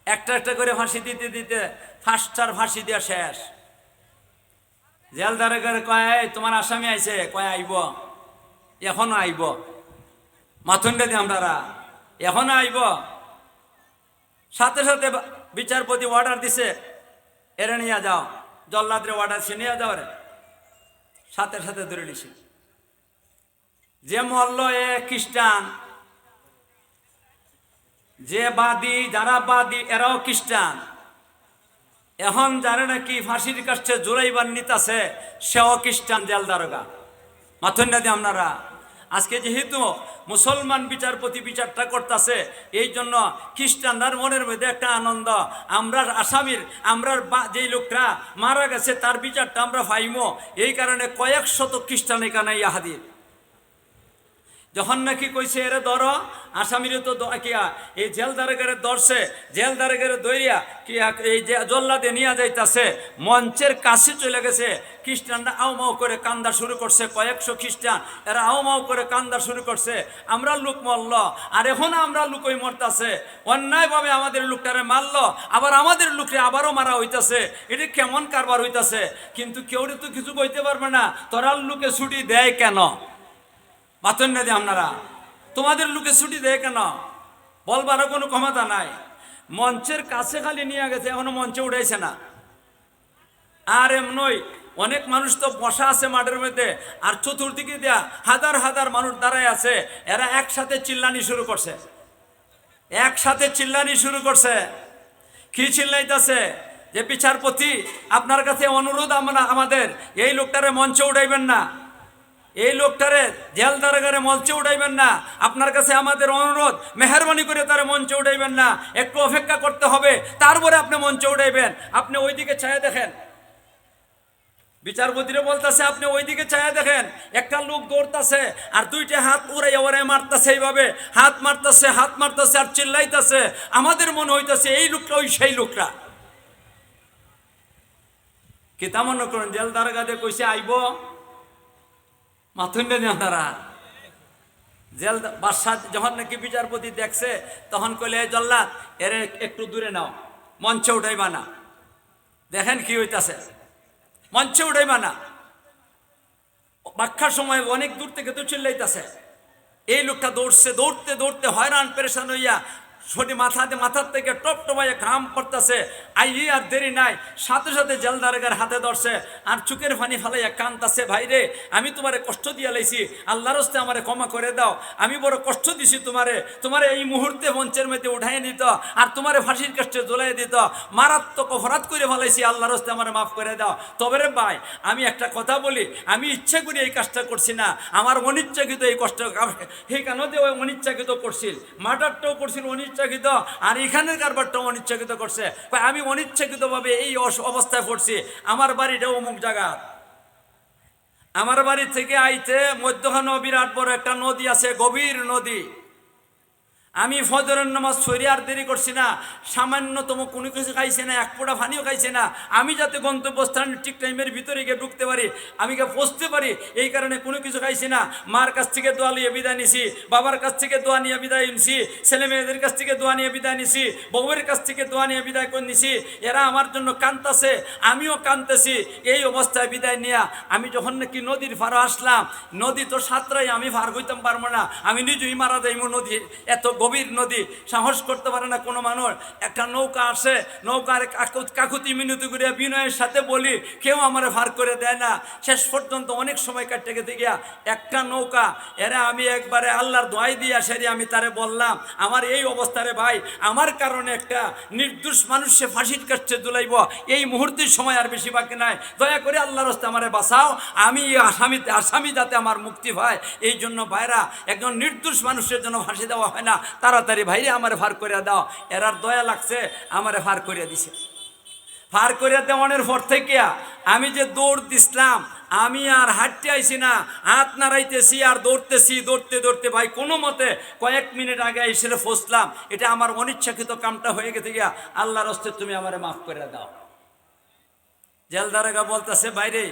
একটা একটা করে ফাঁসি দিতে দিতে 5টার ফাঁসি দেওয়া শেষ। জেল দারোগার কয় তোমার আসামি আইছে, কয় আইব, এখনো আইব। মাথুনটা দিয়ে আমরা এখনো আইব। সাথে সাথে বিচারপতি অর্ডার দিছে এরে নিয়ে যাও। জল্লাদরে অর্ডার সে নিয়ে যাও রে, সাথে সাথে ধরে নিছে। যে মল্ল এ খ্রিস্টান, যে বাদী যারা বাদী এরাও খ্রিস্টান। এখন যারা নাকি ফাঁসির কাছে জোরাইবার নিতাছে সেও খ্রিস্টান জেল দারোগা। মাথুন না দিয়ে আপনারা। আজকে যেহেতু মুসলমান বিচারপতি বিচারটা করতেছে, এই জন্য খ্রিস্টানদের মনের মধ্যে একটা আনন্দ, আমরা আসামির আমরা যেই লোকটা মারা গেছে তার বিচারটা আমরা পাইমো। এই কারণে কয়েক শত খ্রিস্টান এখানে ইহাদির যখন নাকি কইছে এরে ধরো, আসামিরে তো কিয়া এই জেল দারোগারে ধরছে, জেল দারোগারে দইরিয়া কি এই যে জল্লাদে নিয়ে যাইতাছে, মঞ্চের কাছে চলে গেছে। খ্রিস্টানরা আউমাউ করে কান্দা শুরু করছে, কয়েকশো খ্রিস্টান এরা আউমাউ করে কান্দা শুরু করছে। আমরা লোক মরল, আর এখন আমরা লোকই মরতাছে। অন্যায়ভাবে আমাদের লোকটারে মারলো, আবার আমাদের লোকরে আবারও মারা হইতাছে। এটা কেমন কারবার হইতাছে? কিন্তু কেউ তো কিছু কইতে পারবে না, তোরার লোকে ছুটি দেয় কেন? মাথুন না দিয়ে আপনারা, তোমাদের লোকে ছুটি দেয় কেন? বলবারও কোনো ক্ষমতা নাই। মঞ্চের কাছে খালি নিয়ে গেছে, এখনো মঞ্চে উঠাইছে না। আর এমনই অনেক মানুষ তো বসা আছে মাঠের মধ্যে, আর চতুর্দিকে দেয়া হাজার হাজার মানুষ দাঁড়ায় আছে। এরা একসাথে চিল্লানি শুরু করছে, একসাথে চিল্লানি শুরু করছে। কি চিল্লাইতেছে? যে বিচারপতি আপনার কাছে অনুরোধ, আমাদের এই লোকটারে মঞ্চে উঠাইবেন না, এই লোকটারে জেল দারোগারে মঞ্চে উঠাইবেন না। আপনার কাছে আমাদের অনুরোধ, মেহরবানি করে তারা মঞ্চে উঠাইবেন না, একটু অপেক্ষা করতে হবে, তারপরে আপনি মঞ্চে উঠাইবেন। আপনি ওইদিকে ছায়া দেখেন। বিচারপতিরে বলতেছে আপনি ওইদিকে ছায়া দেখেন। একটা লোক দৌড়তেছে আর 2টা হাত উড়াই ওরাই মারতেছে, এইভাবে হাত মারতেছে আর চিল্লাইতেছে। আমাদের মনে হইতেছে এই লোকটা ওই সেই লোকটা। কি তা মনে করেন জেল দারোগাদের কইছে আইব? মাথুন না তারা। জেল বাদশাহ যখন নাকি বিচারপতি দেখছে তখন কইলে জল্লাদ এরে একটু দূরে নাও, মঞ্চে উঠাইবা না। দেখেন কি হইতাছে, মঞ্চে উঠাইবা না। বাক্কার সময় অনেক দূর থেকে তো চিল্লাইতেছে। এই লোকটা দৌড়ছে, দৌড়তে দৌড়তে হয়রান পেরেশান হইয়া শরীর মাথার থেকে টপ টপাইয়া ঘাম পড়তেছে। আইয়ে আর দেরি নাই, সাথে সাথে জেলদারের হাতে ধরছে আর চুকের পানি ফালাইয়া কান্তাছে, ভাই রে আমি তোমারে কষ্ট দিয়া লাইছি, আল্লাহর হস্তে আমারে ক্ষমা করে দাও, আমি বড় কষ্ট দিছি তোমারে এই মুহূর্তে মঞ্চের মধ্যে উঠাই দিত আর তোমারে ফাঁসির কাষ্টে জ্বলাই দিত, মারাত্মক অপরাধ করে ফেলাইছি, আল্লাহর হস্তে আমারে মাফ করে দাও। তবে রে ভাই আমি একটা কথা বলি, আমি ইচ্ছে করে এই কাজটা করছি না, আমার অনিচ্ছাকৃত এই কষ্ট, সেই কারণে ওই অনিচ্ছাকৃত করছিল, মার্ডারটাও করছিল অনিচ্ছাকৃত, আর এখানের কারবারটাও অনিচ্ছাকৃত করছে। আমি অনিচ্ছাকৃতভাবে এই অবস্থায় পড়ছি। আমার বাড়িটা অমুক জায়গা, আমার বাড়ি থেকে আইতে মধ্যখানে বিরাট বড় একটা নদী আছে, গভীর নদী। আমি ফজরের নামাজ ছড়িয়ে আর দেরি করছি না, সামান্যতম কোনো কিছু খাইছে না, এক ফোঁটা পানিও খাইছে না। আমি যাতে গন্তব্যস্থান ঠিক টাইমের ভিতরে গিয়ে ঢুকতে পারি, আমি গিয়ে পৌঁছতে পারি, এই কারণে কোনো কিছু খাইছি না। মার কাছ থেকে দোয়া নিয়ে বিদায় নিছি, বাবার কাছ থেকে দোয়া নিয়ে বিদায় নিছি, ছেলে মেয়েদের কাছ থেকে দোয়া নিয়ে বিদায় নিছি, বউয়ের কাছ থেকে দোয়া নিয়ে বিদায় করে নিছি। এরা আমার জন্য কাঁদতেছে, আমিও কাঁদতেছি। এই অবস্থায় বিদায় নিয়ে আমি যখন নাকি নদীর পাড়ে আসলাম, নদী তো সাঁতরাই আমি পার হইতাম পারবো না, আমি নিজেই মারা যাইমু। নদী এত গভীর নদী, সাহস করতে পারে না কোনো মানুষ। একটা নৌকা আসে, নৌকার কাকুতি মিনতি করে বিনয়ের সাথে বলি, কেউ আমার ভার করে দেয় না। শেষ পর্যন্ত অনেক সময় কাটতে গেতে গিয়া একটা নৌকা, এরা আমি একবারে আল্লাহর দোয়াই দিয়ে সেরে আমি তারে বললাম, আমার এই অবস্থারে ভাই, আমার কারণে একটা নির্দোষ মানুষে ফাঁসির কাছে ঝুলাইব, এই মুহূর্তের সময় আর বেশি বাকি নাই, দয়া করে আল্লাহর রাস্তায় আমারে বাঁচাও, আমি আসামি যাতে আমার মুক্তি হয়। এই জন্য ভাইরা, একজন নির্দোষ মানুষের জন্য ফাঁসি দেওয়া হয় না, তাড়াতাড়ি ভাইরে আমারে ফার করে দাও। এরার দয়া লাগছে, আমারে ফার করে দিছে। ফার করে দেওয়ানোর পর থেকে আমি যে দৌড় দিছিলাম, আমি আর হাঁটতে আইছি না, হাত নাড়াইতেছি আর দৌড়তেছি, দৌড়তে দৌড়তে ভাই কোনো মতে কয়েক মিনিট আগে এসে ফসলাম। এটা আমার অনিচ্ছাকৃত কামটা হয়ে গেছে গিয়া, আল্লাহর হস্তে তুমি আমারে মাফ করে দাও। জেলদারেগা বলতেছে, বাইরে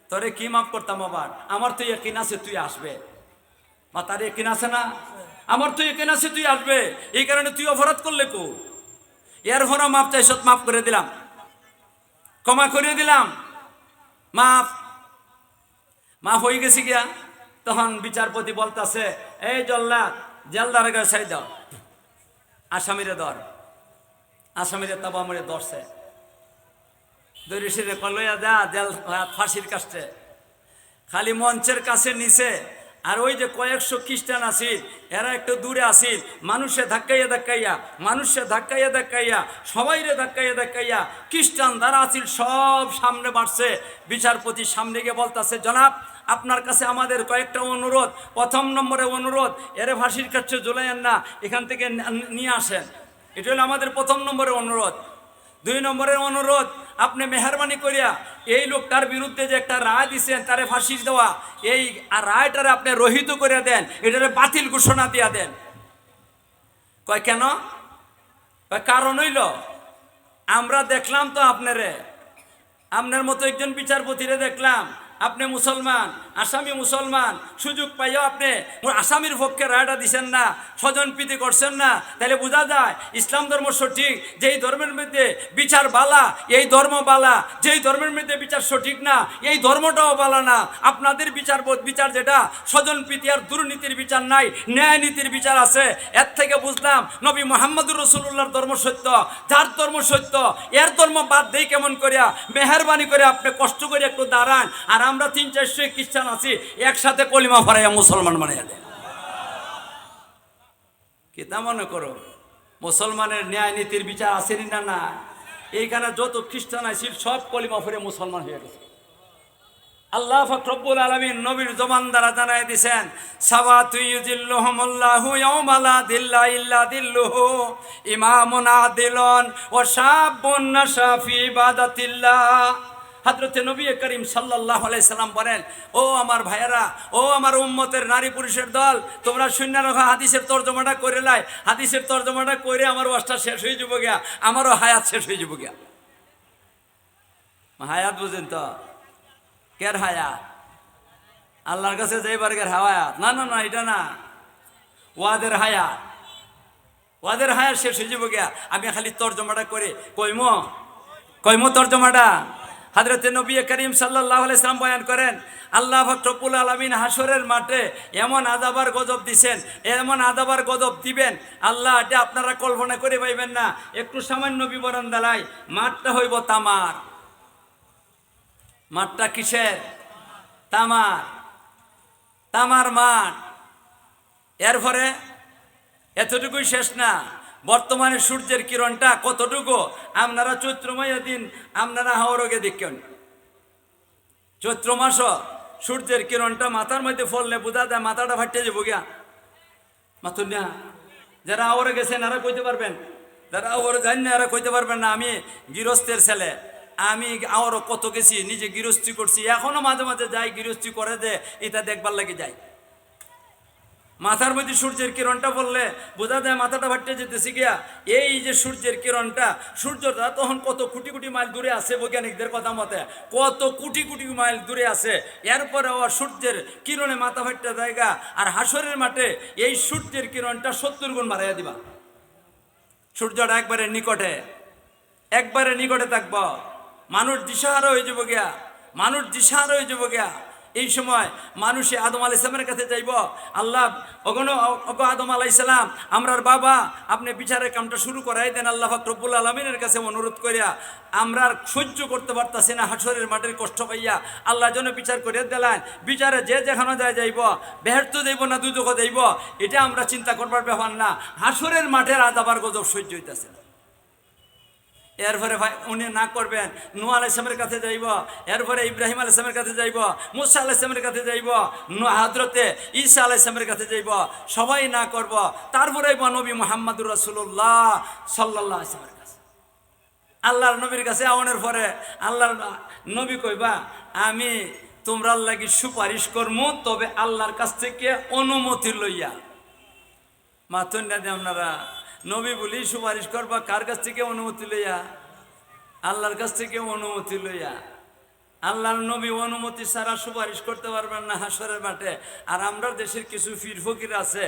তোরে কি মাফ করতাম আবার, আমার তো ইয়কিন আছে তুই আসবে, বা তার ইয়কিন আছে না, আমার তো ইয়কিন আছে তুই আসবে, এই কারণে তুই অপরাধ করলে কো, এর ভরা মাপ চাইছ, মাফ করে দিলাম, ক্ষমা করে দিলাম, মাফ হয়ে গেছি গিয়া। তখন বিচারপতি বলতেছে, এই জল্লাদ জেলদারেগা ছাই দাও, আসামিরে ধর। আসামিরে তাবা মরে ধরছে, দরিশিরে কলইয়া যা জেল ফাঁসির কাছে। খালি মঞ্চের কাছে নিচে, আর ওই যে কয়েকশো খ্রিস্টান আসিল, এরা একটু দূরে আসিল, মানুষে ধাক্কাইয়া সবাইরে ধাক্কাইয়া খ্রিস্টান যারা আসিল সব সামনে বাড়ছে। বিচারপতির সামনে গিয়ে বলতেছে, জনাব আপনার কাছে আমাদের কয়েকটা অনুরোধ। প্রথম নম্বরে অনুরোধ, এরে ফাঁসির কাছে ঝুলাইয়েন না, এখান থেকে নিয়ে আসেন, এটা হলো আমাদের প্রথম নম্বরের অনুরোধ। 2 নম্বরের অনুরোধ, আপনি মেহরবানি করিয়া এই লোকটার বিরুদ্ধে যে একটা রায় দিচ্ছেন তারে ফাঁসি দেওয়া, এই রায়টারে আপনি রহিত করে দেন, এটারে বাতিল ঘোষণা দিয়া দেন। কয় কেন? কয় কারণ হইল আমরা দেখলাম তো আপনার মতো একজন বিচারপতিরে দেখলাম, আপনি মুসলমান, আসামি মুসলমান, সুযোগ পাইও আপনি আসামির পক্ষে রায়টা দিচ্ছেন না, স্বজনপ্রীতি করছেন না, তাহলে বোঝা যায় ইসলাম ধর্ম সঠিক, যেই ধর্মের মধ্যে বিচার বালা এই ধর্ম বালা, যেই ধর্মের মধ্যে বিচার সঠিক না এই ধর্মটাও বালা না। আপনাদের বিচার যেটা স্বজনপ্রীতি আর দুর্নীতির বিচার নাই, ন্যায় নীতির বিচার আছে। এর থেকে বুঝলাম নবী মুহাম্মদুর রাসূলুল্লাহর ধর্ম সত্য, যার ধর্ম সত্য এর ধর্ম বাদ দেই কেমন করিয়া, মেহরবানি করে আপনি কষ্ট করে একটু দাঁড়ান, আর আমরা 300-400 খ্রিস্টান আছি, একসাথে কলিমা ফরাইয়া মুসলমান বানাইয়া দেন। কি তা মনে করো মুসলমানের ন্যায় নীতির বিচার আছে না? এইখানে যত খ্রিস্টান আছে সব কলিমা ফরে মুসলমান হয়ে গেছে। আল্লাহ পাক রব্বুল আলামিন নবীর জবান দ্বারা জানাই দিয়েছেন, সাওয়াতু ইউজিল্লুহুমুল্লাহু ইয়াওমা লা দিল্লা ইল্লা দিল্লুহু, ইমামুন আদিলুন ওয়া শাবুন নাশা ফি ইবাদাতিল্লাহ। হযরতে নবী করিম সাল্লাল্লাহু আলাইহি সাল্লাম বলেন, ও আমার ভাইয়েরা, ও আমার উম্মতের নারী পুরুষের দল, তোমরা শূন্য রাখা হাদিসের তর্জমাটা করে লাই, হাদিসের তর্জমাটা করে আমার ওয়াজটা শেষ হয়ে যাব গিয়া, আমারও হায়াত শেষ হয়ে যাব গিয়া। হায়াত বুঝেন তো, কের হায়াত? আল্লাহর কাছে যাইবার কের হায়াত? না না না, এটা না, ওয়াদের হায়াত, ওয়াদের হায়াত শেষ হয়ে যাব গিয়া। আমি খালি তর্জমাটা করে কইমো তর্জমাটা, হযরত নবী করিম সাল্লাল্লাহু আলাইহি সাল্লাম বয়ান করেন, আল্লাহ পাক রব্বুল আলামিন হাসরের মাঠে এমন আযাব আর গজব দিবেন, এমন আযাব আর গজব দিবেন আল্লাহ, এটা আপনারা কল্পনা করে পাইবেন না। একটু সামান্য বিবরণ দিলাই, মাঠটা হইব তামার। মাঠটা কিসের? তামার। তামার মাঠ। এরপরে এতটুকুই শেষ না, বর্তমানে সূর্যের কিরণটা কতটুকু আপনারা চৈত্রময় দিন আপনারা হাওরগে দেখেন। চৈত্র মাস সূর্যের কিরণটা মাথার মধ্যে ফললে বোঝা যায় মাথাটা ফাটতে যাবো গিয়া। মাথুর না, যারা আওরে গেছেন এরা কইতে পারবেন, যারা আওরে যান না এরা কইতে পারবেন না। আমি গৃহস্থের ছেলে, আমি আওরও কত গেছি, নিজে গৃহস্থী করছি, এখনো মাঝে মাঝে যাই গৃহস্থী করে দে, এটা দেখবার লাগে যাই। মাথার মধ্যে সূর্যের কিরণটা পড়লে বোঝা যায় মাথাটা ফাটতে যেতেছি গিয়া। এই যে সূর্যের কিরণটা, সূর্যটা তখন কত কোটি কোটি মাইল দূরে আছে, বৈজ্ঞানিকদের কথা মতে কত কোটি কোটি মাইল দূরে আছে। এরপরে আবার সূর্যের কিরণে মাথা ফাটতে জায়গা, আর হাসরের মাঠে এই সূর্যের কিরণটা 70 গুণ বাড়াইয়া দিবা। সূর্যটা একবারে নিকটে, একবারে নিকটে থাকব। মানুষ দিশাহারা হয়ে যাব গিয়া, মানুষ দিশাহারা হয়ে যাব গিয়া। এই সময় মানুষে আদম আলাইহিস সালামের কাছে যাইব, আল্লাহ ওগো আদম আলাইহিস সালাম, আমরার বাবা আপনি বিচারের কামটা শুরু করাই দেন আল্লাহ পাক রব্বুল আলামিনের কাছে অনুরোধ করিয়া। আমরা সহ্য করতে পারতাছি না হাসরের মাঠের কষ্ট পাইয়া, আল্লাহ যেন বিচার করে দিলেন। বিচারে যে যেখানে যায় যাইব, বেহেশত যাইব না দুজখে যাইব, এটা আমরা চিন্তা করবার ব্যাপার না। হাসরের মাঠের আযাব আর গজব সহ্য হইতাছে না। এরপরে ভাই উনি না করবেন, নূহ আলাইহিস সালামের কাছে যাইব, এরপরে ইব্রাহিম আলাইহিস সালামের কাছে যাইব, মুসা আলাইহিস সালামের কাছে যাইব, হযরতে ঈসা আলাইহিস সালামের কাছে যাইব, সবাই না করব। তারপরে নবী মুহাম্মদুর রাসূলুল্লাহ সাল্লাল্লাহু আলাইহি ওয়াসাল্লামের কাছে, আল্লাহর নবীর কাছে আওয়ানোর পরে আল্লাহর নবী কইবা, আমি তোমরার লাগি সুপারিশ করমু, তবে আল্লাহর কাছ থেকে অনুমতি লইয়া। মাথুন না দে আপনারা, নবী বলি সুপারিশ করবা কার কাছ থেকে অনুমতি লইয়া? আল্লাহর কাছ থেকে অনুমতি লইয়া। আল্লাহর নবী অনুমতি ছাড়া সুপারিশ করতে পারবেন না হাসরের মাঠে। আর আমরা দেশের কিছু পীর ফকির আছে,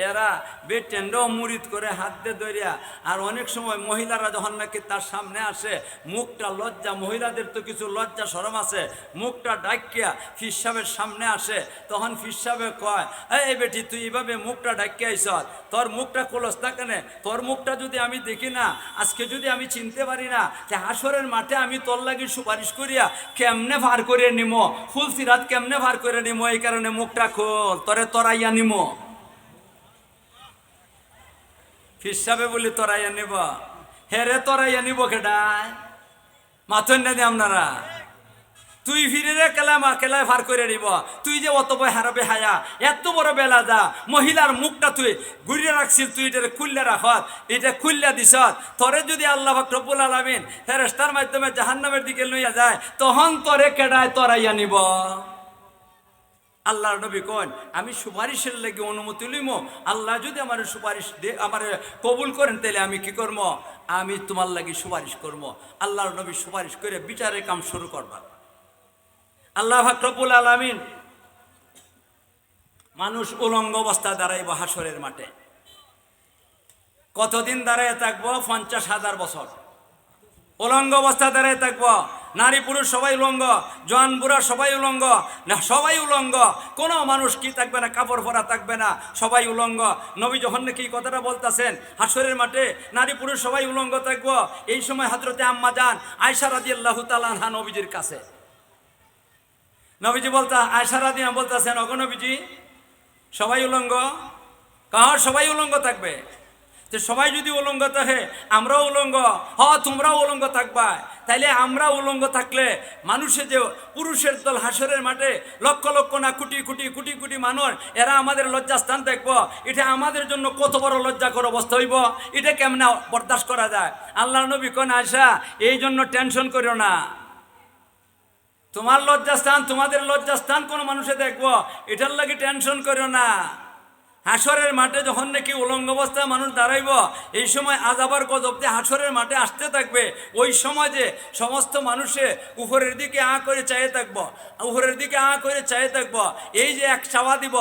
এরা বেটেন্ডও মুরিদ করে হাত দিয়ে ধরিয়া। আর অনেক সময় মহিলারা যখন নাকি তার সামনে আসে, মুখটা লজ্জা, মহিলাদের তো কিছু লজ্জা শরম আছে, মুখটা ডাকিয়া ফির সাহেবের সামনে আসে, তখন ফির সাহেবে কয়, এই বেটি তুই এইভাবে মুখটা ডাকিয়া আইস, তোর মুখটা খোলস না কেন? তোর মুখটা যদি আমি দেখি না, আজকে যদি আমি চিনতে পারি না, যে হাসরের মাঠে আমি তোর লাগি সুপারিশ করিয়া কেমনে ভার করে নিমো, ফুলসিরাত কেমনে ভার করে নিমো, এই কারণে মুখটা খোল, তরে তরাইয়া নিমো। হিসাবে বলি তরাইয়া নিব, হেরে তরাইয়া নিব কেডায়? মাথন না দিয়ে আপনারা, তুই ফিরে রে কেলায় ভার করে নিব। তুই যে অত বই হারাবে হায়া, এত বড় বেলা যা, মহিলার মুখটা তুই ঘুরিয়ে রাখছিল, তুই এটা খুললে রাখত, এটা খুললে দিস। তরে যদি আল্লাহ পাক রব্বুল আলামিন ফেরেশতার মাধ্যমে জাহান্নামের দিকে লইয়া যায়, তখন তরে কেডায় তরাইয়া নিব? আল্লাহর নবী কন, আমি সুপারিশের লাগি অনুমতি লইম, আল্লাহ যদি আমার সুপারিশ আমার কবুল করেন, তাহলে আমি কি করব? আমি তোমার লাগি সুপারিশ করব। আল্লাহর নবী সুপারিশ করে বিচারের কাম শুরু করবা। আল্লাহ পাক রব্বুল আলামিন মানুষ উলঙ্গ অবস্থায় দাঁড়াইব হাসরের মাঠে। কতদিন দাঁড়াইয়া থাকবো? 50,000 বছর উলঙ্গ অবস্থায় দাঁড়াইয়া থাকবো। নারী পুরুষ সবাই উলঙ্গ, জওয়ান বুড়া সবাই উলঙ্গ, না সবাই উলঙ্গ, কোনো মানুষ কি থাকবে না, কাপড় পরা থাকবে না, সবাই উলঙ্গ। নবী যখন নাকি কথাটা বলতেছেন, হাসরের মাঠে নারী পুরুষ সবাই উলঙ্গ থাকবো। এই সময় হযরতে আম্মা জান আয়েশা রাদিয়াল্লাহু তাআলা আনহা নবীজির কাছে, নবীজি বলতা, আয়েশা রাদিয়াল্লাহু বলতেছেন, ওগো নবীজি সবাই উলঙ্গ, কার সবাই উলঙ্গ থাকবে? তো সবাই যদি উলঙ্গ থাকে, আমরাও উলঙ্গ, তোমরাও উলঙ্গ থাকবা। তাইলে আমরা উলঙ্গ থাকলে মানুষের যে পুরুষের দল হাসরের মাঠে লক্ষ লক্ষ না কোটি কোটি কোটি কোটি মানুষ, এরা আমাদের লজ্জাস্থান দেখবো, এটা আমাদের জন্য কত বড় লজ্জাকর অবস্থা হইব, এটা কেমনে বরদাস্ত করা যায়? আল্লাহর নবী কোন, আয়েশা এই জন্য টেনশন করিও না, তোমার লজ্জাস্থান তোমাদের লজ্জাস্থান কোন মানুষে দেখবো, এটার লাগি টেনশন করিও না। হাসরের মাঠে যখন নাকি উলঙ্গ অবস্থায় মানুষ দাঁড়াইব, এই সময় আযাবার গজব দিয়ে হাসরের মাঠে আসতে থাকবে। ওই সময় যে সমস্ত মানুষে উপরের দিকে করে চাইয়ে থাকবো, উপরের দিকে করে চাইয়ে থাকবো। এই যে এক চাওয়া দিব,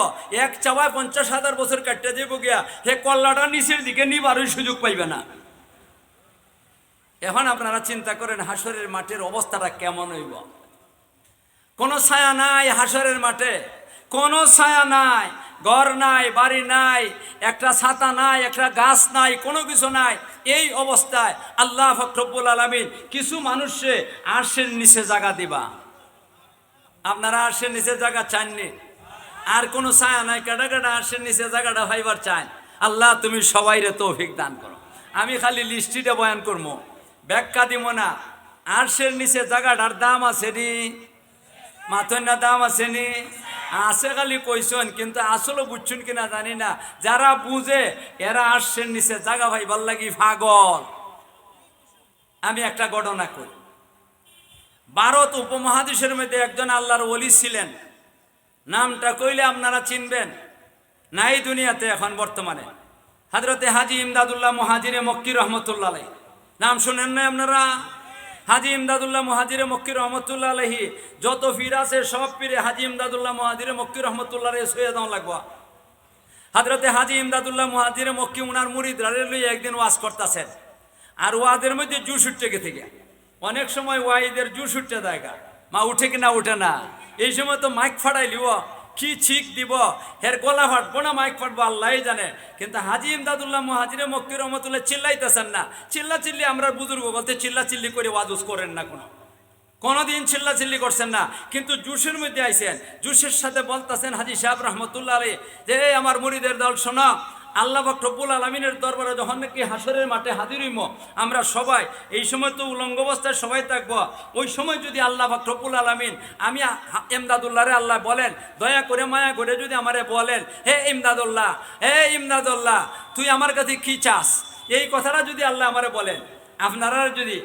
এক চাওয়ায় 50,000 বছর কাটতে যাব গিয়া, হে কল্লাটা নিচের দিকে নিবারই সুযোগ পাইবে না। এখন আপনারা চিন্তা করেন হাসরের মাঠের অবস্থাটা কেমন হইব। কোনো ছায়া নাই হাসরের মাঠে, কোনো ছায়া নাই, ঘর নাই, বাড়ি নাই, একটা ছাতা নাই, একটা গাছ নাই, কোনো কিছু নাই। এই অবস্থায় আল্লাহ পাক রব্বুল আলামিন কিছু মানুষে আরশের নিচে জায়গা দিবা। আপনারা আরশের নিচে জায়গা চাননি? আর কোনো ছায়া নাই, কেডা কেডা আরশের নিচে জায়গাটা হইবার চান? আল্লাহ তুমি সবাইরে তৌফিক দান করো। আমি খালি লিস্টিটা বয়ান করবো, ব্যাখ্যা দিব না। আরশের নিচে জায়গাটার দাম আছে নি, মাথন না দাম আছে নি? আছে খালি কইসন, কিন্তু আসলে বুঝছুন কিনা জানি না। যারা বুঝে এরা আরশের নিচে জায়গা ভাইবার লাগি পাগল। আমি একটা ঘটনা করি। ভারত উপমহাদেশের মধ্যে একজন আল্লাহর ওলি ছিলেন, নামটা কইলে আপনারা চিনবেন, নাই দুনিয়াতে এখন বর্তমানে। হযরতে হাজী ইমদাদুল্লাহ মুহাজিরে মক্কি রহমতুল্লাহ আলাইহি, নাম শুনেন না আপনারা? হাজী ইমদাদুল্লাহ মুহাজিরে মক্কি রহমতুল্লাহ আলাইহি যত পীর আছে সব পীরে হাজী ইমদাদুল্লাহ মুহাজিরে মক্কি রহমতুল্লাহ আলাইহি সৈয়দ লাগবা। হযরতে হাজী ইমদাদুল্লাহ মুহাজিরে মক্কি উনার মুরিদরা লইয়া একদিন ওয়াজ করতেছেন, আর ওয়াদের মধ্যে জুস উঠতে গেছে গিয়া। অনেক সময় ওয়াইদের জুস উঠতে দেখা মা উঠে কিনা উঠে না। এই সময় তো মাইক ফাটাই লিব, কি ছিক দিব, হের গলা ফাটবো না মাইক ফাটবো আল্লাহ জানে। কিন্তু হাজী ইমদাদুল্লাহ মুহাজিরে মক্কি রহমতুল্লাহ চিল্লাইতেছেন না। চিল্লা চিল্লি আমরা বুজুর্গ বলতে চিল্লা চিল্লি করে ওয়াজুস করেন না, কোনোদিন চিল্লা চিল্লি করছেন না। কিন্তু জুসের মধ্যে আইছেন, জুসের সাথে বলতেছেন হাজী সাহেব রহমতুল্লাহ আলাইহি যে আমার মুরিদের দল শোনো, আল্লাহ পাক রব্বুল আলামিনের দরবারে যখন নাকি হাসরের মাঠে হাজির হইব আমরা সবাই, এই সময় তো উলঙ্গ অবস্থায় সবাই থাকবো। ওই সময় যদি আল্লাহ পাক রব্বুল আলামিন আমি ইমদাদুল্লাহরে আল্লাহ বলেন, দয়া করে মায়া করে যদি আমারে বলেন, হে ইমদাদুল্লাহ, হে ইমদাদুল্লাহ তুই আমার কাছে কি চাস, এই কথাটা যদি আল্লাহ আমারে বলেন, আপনারা যদি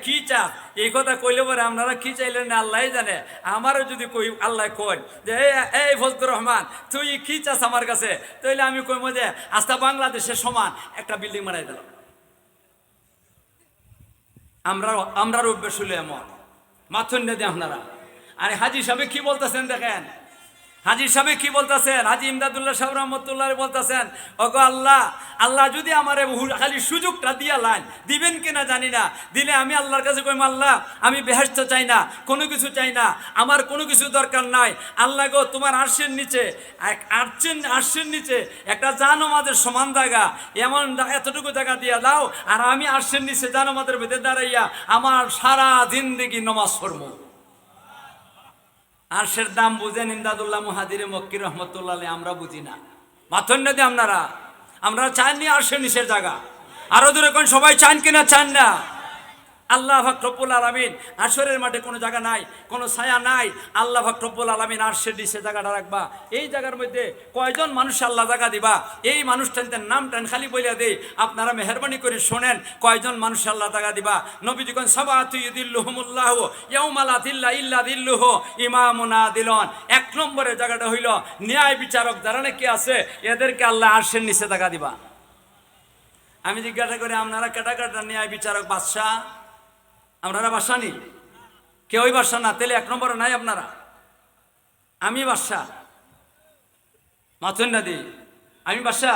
কি চাস এই কথা কইলে পরে আপনারা কি চাইলেন না আল্লাহ জানে। আমারও যদি কই আল্লাহ কই যে এই ফজলুর রহমান তুই কি চাস আমার কাছে, তাইলে আমি কইব যে আস্থা বাংলাদেশের সমান একটা বিল্ডিং বানাই দিলাম। আমরা অভ্যাস হইল এমন মাথুন দিয়ে আপনারা। আর হাজী সাহেব কি বলতেছেন দেখেন, হাজী সাহেব কি বলতেছেন, হাজী ইমদাদুল্লাহ সাহেব রহমতুল্লাহ বলতেছেন, ওগো আল্লাহ, আল্লাহ যদি আমার খালি সুযোগটা দিয়া লাইন দিবেন কিনা জানি না, দিলে আমি আল্লাহর কাছে কইম আল্লাহ আমি বেহেশত চাই না, কোনো কিছু চাই না, আমার কোনো কিছু দরকার নাই। আল্লাহ গো তোমার আরশের নিচে আরশের নিচে একটা জানমাদের সমান জায়গা, এমন এতটুকু জায়গা দিয়া দাও, আর আমি আরশের নিচে জানমাদের ভেতরে দাঁড়াইয়া আমার সারা জিন্দেগি নমাজ পড়বো। আরশের দাম বুঝেন ইমদাদুল্লাহ মুহাজিরে মক্কি রহমতুল্লাহ আলাইহি, আমরা বুঝি না। মাথন নদী আমরা চাননি আরশের নিচের জায়গা। আরো দূরে কোন সবাই চান কিনা চান না? আল্লাহ পাক রব্বুল আলামিন হাসরের মাঠে কোনো জায়গা নাই, কোনো ছায়া নাই। আল্লাহ পাক রব্বুল আলামিন আরশের নিচে জায়গাটা রাখবা। এই জায়গার মধ্যে কয়জন মানুষ আল্লাহ জায়গা দিবা, এই মানুষটার নাম টান খালি বইলা দেই, আপনারা মেহরবানি করে শোনেন কয়জন মানুষ আল্লাহ জায়গা দিবা। নবীজি কোন সাবাতু ইউদিল্লুহুমুল্লাহু ইয়াউমা লা দিল্লা ইল্লা দিল্লুহু ইমামুন আদিলুন। এক নম্বরে জায়গাটা হইল ন্যায় বিচারক যারা নাকি আছে এদেরকে আল্লাহ আরশের নিচে জায়গা দিবা। আমি জিজ্ঞাসা করি আপনারা কেটা কেটা ন্যায় বিচারক বাদশা? আপনারা বাদশা নি? কেউই বাদশা না, তাহলে এক নম্বরে নাই আপনারা। আমি বাদশা, মাথুন না দি আমি বাদশা?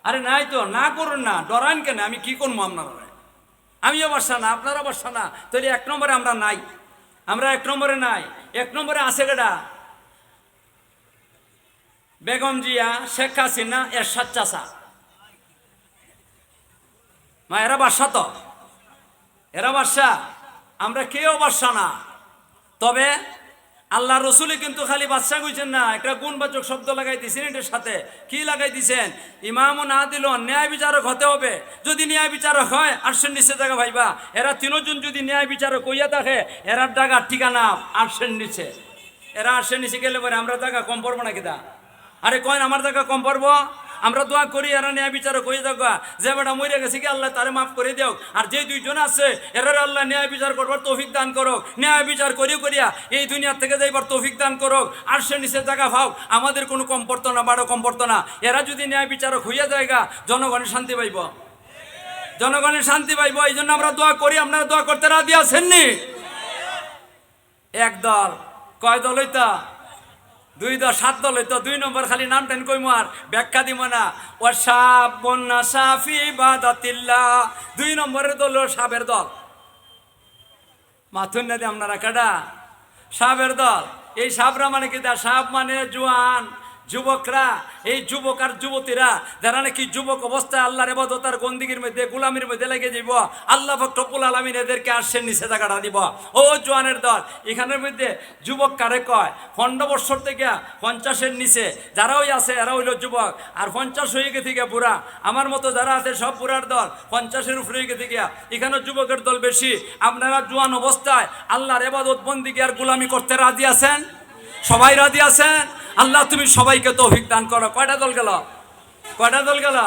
আরে নাই তো, না করুন না, ডরান কেন, আমি কি করবো আপনারা? আমিও বাদশা না, আপনারা বাদশা না, তাহলে এক নম্বরে আমরা নাই। আমরা এক নম্বরে নাই। এক নম্বরে আছে কেডা? বেগম জিয়া, শেখ হাসিনা, এরশাদ চাচা। মা এরা বাদশা তো, এরা বাদশা, আমরা কেউ বাদশা না। তবে আল্লাহ রসুলে কিন্তু খালি বাদশা কইছেন না, একটা গুণবাচক শব্দ লাগাই দিয়েছেন এটার সাথে। কি লাগাই দিয়েছেন? ইমামুন আদিলুন, ন্যায় বিচারক হতে হবে। যদি ন্যায় বিচারক হয় আরশের নিচে জায়গা ভাইবা। এরা তিনজন যদি ন্যায় বিচারক হইয়া থাকে, এরার জায়গার ঠিকানা আরশের নিচে। এরা আরশের নিচে গেলে পরে আমরা জায়গা কম পড়বো নাকি? দা আরে কয়েন আমার জায়গা কম পড়বো? আমরা দোয়া করি এরা ন্যায় বিচারক হয়ে যাবা, যে বেটা মরে গেছে কি আল্লাহ তারে মাফ করে দেও। আর যে দুইজন আছে এরা আল্লাহ ন্যায় বিচার করবার তৌফিক দান করো, ন্যায় বিচার করিয়া এই দুনিয়ার থেকে যাইবার তৌফিক দান করো। আর সে নিচে জায়গা ভাও, আমাদের কোনো কম পড়তো না, বারো কম পড়তো না। এরা যদি ন্যায় বিচারক হইয়া যায়গা, জনগণের শান্তি পাইব, জনগণের শান্তি পাইব। এই জন্য আমরা দোয়া করি। আপনারা দোয়া করতে রাজি আছেননি? এক দল, কয় দল হইতা? দুই দল 7 দল হইতো 2 নম্বর খালি নাম টেন কইমু আর ব্যাখ্যা দিব না। ওয়া শাবুন নাসাফি ইবাদাতিল্লাহ, 2 নম্বরের দল হলো সাবের দল। মাথুন না দিয়ে আপনারা কাটা সাবের দল। এই সাবরা মানে কি? সাব মানে জোয়ান যুবকরা, এই যুবক আর যুবতীরা যারা নাকি যুবক অবস্থায় আল্লাহর ইবাদত আর বন্দেগীর মধ্যে গুলামির মধ্যে লেগে যাব, আল্লাহ পাক রব্বুল আলামিন এদেরকে আরশের নিচে জায়গাটা দিব। ও জোয়ানের দল, এখানের মধ্যে যুবক কারে কয়? 15 বছর থেকে 50-এর নিচে যারা ওই আছে এরা হইল যুবক, আর 50 হয়ে গেছে গিয়া বুড়া। আমার মতো যারা আছে সব বুড়ার দল, 50-এর উপরে হয়ে গেছে গিয়া। এখানে যুবকের দল বেশি। আপনারা জোয়ান অবস্থায় আল্লাহর ইবাদত বন্দেগী আর গুলামি করতে রাজি আছেন? সবাই রাজি আছেন? আল্লাহ তুমি সবাইকে তৌফিক দান করো। কয়টা দল গেল? কয়টা দল গেল?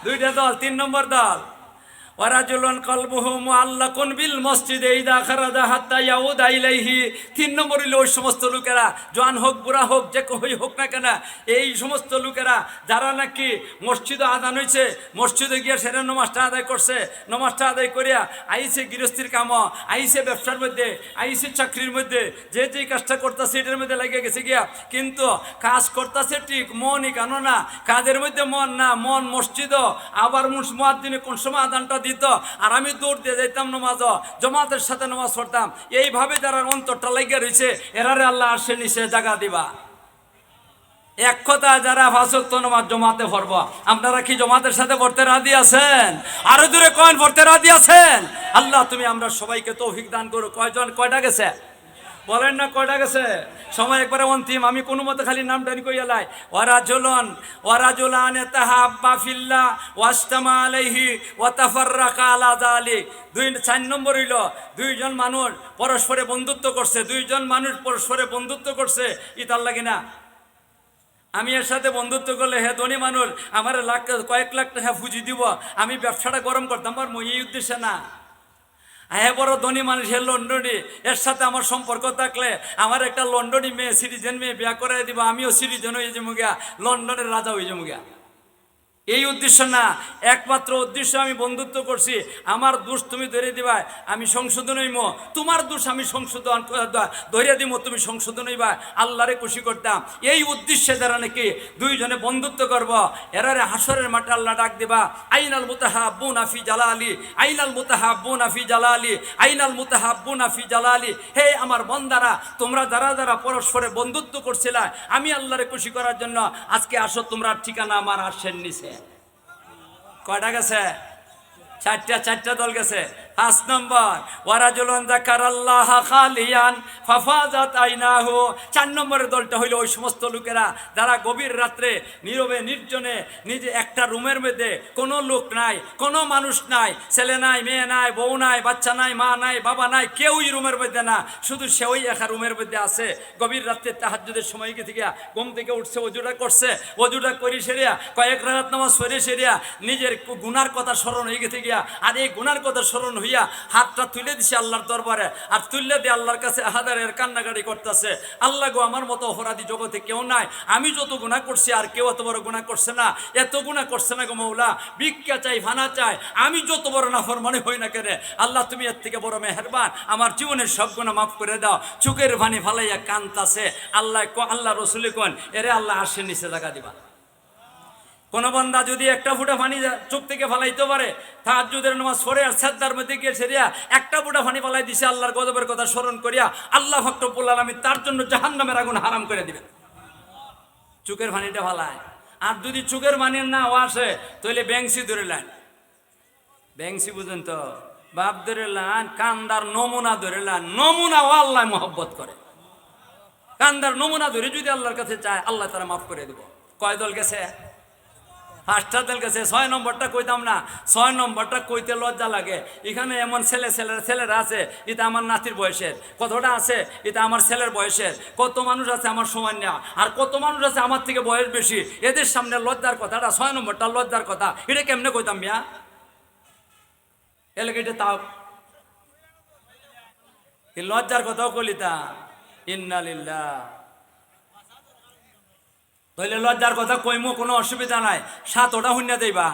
2টা দল। 3 নম্বর দল ওয়ারাজুলুন কলবুহু মুআল্লাকুন বিল মসজিদে ইযা খারাজা হাত্তা ইয়াউদা ইলাইহি। 3 নম্বর হইল ওই সমস্ত লোকেরা, জওয়ান হোক বুড়া হোক যে কই হোক না কেন, এই সমস্ত লোকেরা যারা নাকি মসজিদে আযান হইছে, মসজিদে গিয়ে সেরে নামাজটা আদায় করছে, নামাজটা আদায় করিয়া আইছে গৃহস্থির কাম, আইছে ব্যবসার মধ্যে, আইছে চাকরির মধ্যে, যে যে কাজটা করতেছে এটার মধ্যে লেগে গেছে গিয়া, কিন্তু কাজ করতেছে ঠিক, মনই কেন না, কাজের মধ্যে মন না, মন মসজিদ। আবার মুয়াজ্জিনে কোন সময় আযানটা দিত আর আমি দৌড় দিয়ে যাইতাম নামাজ, জমাতের সাথে নামাজ পড়তাম। এইভাবে যারা অন্তরটা লেগে রয়েছে এরারে আল্লাহ আরশের নিচে জায়গা দিবা। এক কথা যারা 5 ওয়াক্ত নামাজ জমাতে পড়ব, আপনারা কি জমাতের সাথে পড়তে রাজি আছেন? আরো দূরে কয়েন পড়তে রাজি আছেন? আল্লাহ তুমি আমরা সবাইকে তৌফিক দান করো। কয়টা গেছে বলেন না? কয়টা গেছে? সময় একবারে অন্তিম, আমি কোনো মতে খালি নাম টানি কইয়া লাই। ওয়ারাজুলান তাহাব্বা ফিল্লাহ ওয়াজতামা আলাইহি ওয়া তাফাররাকা আলা যালিক। 4 নম্বর হইল 2 জন মানুষ পরস্পরে বন্ধুত্ব করছে। 2 জন মানুষ পরস্পরে বন্ধুত্ব করছে, ইতার লাগে না। আমি এর সাথে বন্ধুত্ব করলে হে ধনী মানুষ আমার কয়েক লাখ টাকা পুঁজি দিব, আমি ব্যবসাটা গরম করতাম, আমার এই উদ্দেশ্যে না। হ্যাঁ বড় ধনী মানুষ, হে লন্ডনে, এর সাথে আমার সম্পর্ক থাকলে আমার একটা লন্ডনী মেয়ে, সিটিজেন মেয়ে বিয়া করে দিব, আমিও সিটিজেন হয়ে যাবো গিয়া, লন্ডনের রাজা হয়ে যাবো গিয়া। এই উদ্দেশ্য না, একমাত্র উদ্দেশ্য আমি বন্ধুত্ব করছি, আমার দোষ তুমি ধরে দিবা, আমি সংশোধন হইব, তোমার দোষ আমি সংশোধন ধরে দিব, তুমি সংশোধন হইবা, আল্লাহরে খুশি করতাম। এই উদ্দেশ্যে যারা নাকি 2 জনে বন্ধুত্ব করব, এরারে হাসরের মাঠে আল্লাহ ডাক দিবা, আইনাল মুতাহাব্বুনা ফি জালালি, আইনাল মুতাহাব্বুনা ফি জালালি, আইনাল মুতাহাব্বুনা ফি জালালি। হে আমার বান্দারা, তোমরা যারা যারা পরস্পরে বন্ধুত্ব করছিলা আমি আল্লাহরে খুশি করার জন্য, আজকে আসো তোমরা ঠিকানা আমার আরশের নিচে। কয়টা গেছে? 4টা দল গেছে। 5 নম্বর ওয়ারাজুলুন যাকারাল্লাহ খালিয়ান ফাফাজাত আইনাহু। 4 নম্বরের দলটা হইল ওই সমস্ত লোকেরা যারা গভীর রাত্রে নীরবে নির্জনে নিজে একটা রুমের মধ্যে, কোনো লোক নাই, কোনো মানুষ নাই, ছেলে নাই, মেয়ে নাই, বউ নাই, বাচ্চা নাই, মা নাই, বাবা নাই, কেউই রুমের মধ্যে না, শুধু সেওই একা রুমের মধ্যে আছে। গভীর রাত্রে তাহাজ্জুদের সময় গিয়ে থেকে ঘুম থেকে উঠছে, ওজুটা করছে, ওজুটা করি সেরিয়া কয়েক রাকাত নামাজ পড়ে সেরিয়া নিজের গুনার কথা স্মরণ হয়ে গেছে গিয়া, আর এই গুনার কথা স্মরণ হইয়া হাতটা তুলে দিছে আল্লাহর দরবারে, আর তুললে দিয়ে আল্লাহর কাছে হাজারের কান্নাকাটি করতেছে, আল্লাহ গো আমার মতো অপরাধী জগতে কেউ নাই, আমি যত গুনাহ করছি আর কেউ এত বড় গুনাহ করছে না, এত গুনাহ করছে না গো মৌলা, ভিক্ষা চাই, ভানা চাই, আমি যত বড় নাফরমানি হই না কেন, আল্লাহ তুমি এর থেকে বড় মেহেরবান, আমার জীবনের সব গুনাহ মাফ করে দাও। চোখের পানি ফালাইয়া কান্তাছে, আল্লাহ রসুল কোন এরে আল্লাহ আরশের নিচে জায়গা দিবা। কোন বান্দা যদি একটা ফুটা পানি চোখ থেকে ফালাইতে পারে, তাহাজ্জুদের নামাজ পড়ে আর সাজদার মধ্যে গিয়ে সেরিয়া একটা ফুটা পানি ফালাই দিছে, আল্লাহর গজবের কথা স্মরণ করিয়া আল্লাহ পাক রব্বুল আলামিন তার জন্য জাহান্নামের আগুন হারাম করে দিবেন। চোখের পানিটা ফালায়। আর যদি চোখের পানি না আসে তাহলে ব্যাংসি ধরে লাইন, ব্যাংসি বুঝেন তো, বাপ ধরে লান, কান্দার নমুনা ধরে লান, নমুনা ও আল্লাহ মহব্বত করে, কান্দার নমুনা ধরে যদি আল্লাহর কাছে চায় আল্লাহ তারা মাফ করে দিব। কয় দল গেছে? 5টা দল গেছে। 6 নম্বরটা কইতাম না, 6 নম্বরটা কইতে লজ্জা লাগে। এখানে এমন ছেলেরা আছে, এটা আমার নাতির বয়সের, কতটা আছে এটা আমার ছেলের বয়সের, কত মানুষ আছে আমার সময় নেওয়া, আর কত মানুষ আছে আমার থেকে বয়স বেশি, এদের সামনে লজ্জার কথাটা 6 নম্বরটা লজ্জার কথা, এটা কেমনে কইতাম মিয়া? এলাকা এটা তাও এই লজ্জার কথাও কলিতা, ইন্না লিল্লাহ। তাহলে লজ্জার কথা কইমো, কোনো অসুবিধা নাই। 7টা শূন্য দেবা,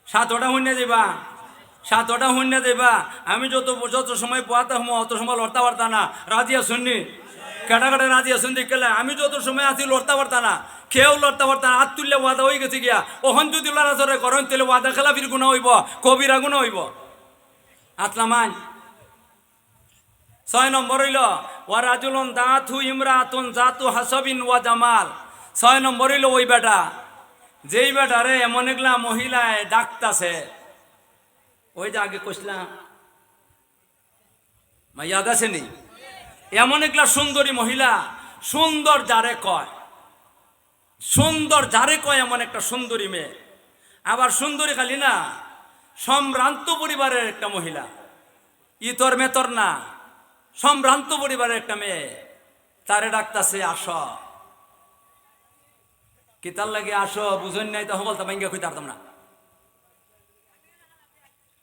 7টা শূন্য দেবা, 7টা শূন্য দেবা। আমি যত সময় পোয়াতে হমো অত সময় লড়তা পারতা না, রাজি শুননি? কাটা কাটা রাজি আসুন দেখলে আমি যত সময় আছি লড়তে পারতাম না, খেয়েও লড়তে পারতাম না, হাত তুললে ওয়াদা হয়ে গেছে গিয়া ওখান যদি লড়াচড়া করেন তাহলে ওয়াদা খেলাফির গুণা হইব, কবিরা গুণা হইব। আতলামান 6 নম্বর হইল ওয়া রাজুলুন দাতু ইমরাতুন জাতু হাসাবিন ওয়া জামাল। 6 নম্বর হইল ওই বেটা যেই বেটারে এমন একলা মহিলায় ডাকতাছে, ওই যে আগে কইছিলাম ইয়াদ আছে নি, এমন একলা সুন্দরী মহিলা, সুন্দর যারে কয়, সুন্দর যারে কয় এমন একটা সুন্দরী মেয়ে, আবার সুন্দরী খালি না, সম্ভ্রান্ত পরিবারের একটা মহিলা, ইতর মেতর না, সম্ভ্রান্ত পরিবারের একটা মেয়ে, তারে ডাকতাছে আসো। কি তার লাগে আসো বুঝুন নাই, তখন বলতাম ভাঙ্গা কই তারতাম না।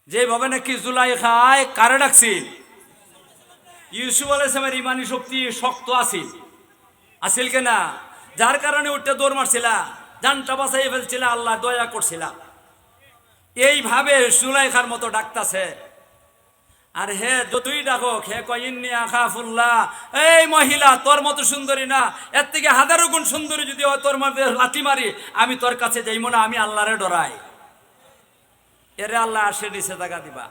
যেভাবে নাকি জুলাইখায় কারে ডাকছিল, ইউসুফ আলাইহিস সালামের ইমানি শক্তি শক্ত আছিল, আছিল কেনা, যার কারণে উঠতে দৌড় মারছিলা, জানটা বাঁচাই ফেলছিলা, আল্লাহ দয়া করছিলা। এইভাবে জুলাইখার মতো ডাকতাছে। আর হে যতই ডাকো হে কইন্নি আখাফুল্লাহ, এই মহিলা তোর মতো সুন্দরী না, এর থেকে হাজারো গুণ সুন্দরী যদি হয় তোর মধ্যে লাঠি মারি আমি তোর কাছে যাইব না, আমি আল্লাহরে ডরাই। এরে আল্লাহ আসে নিচে টাকা দিবা।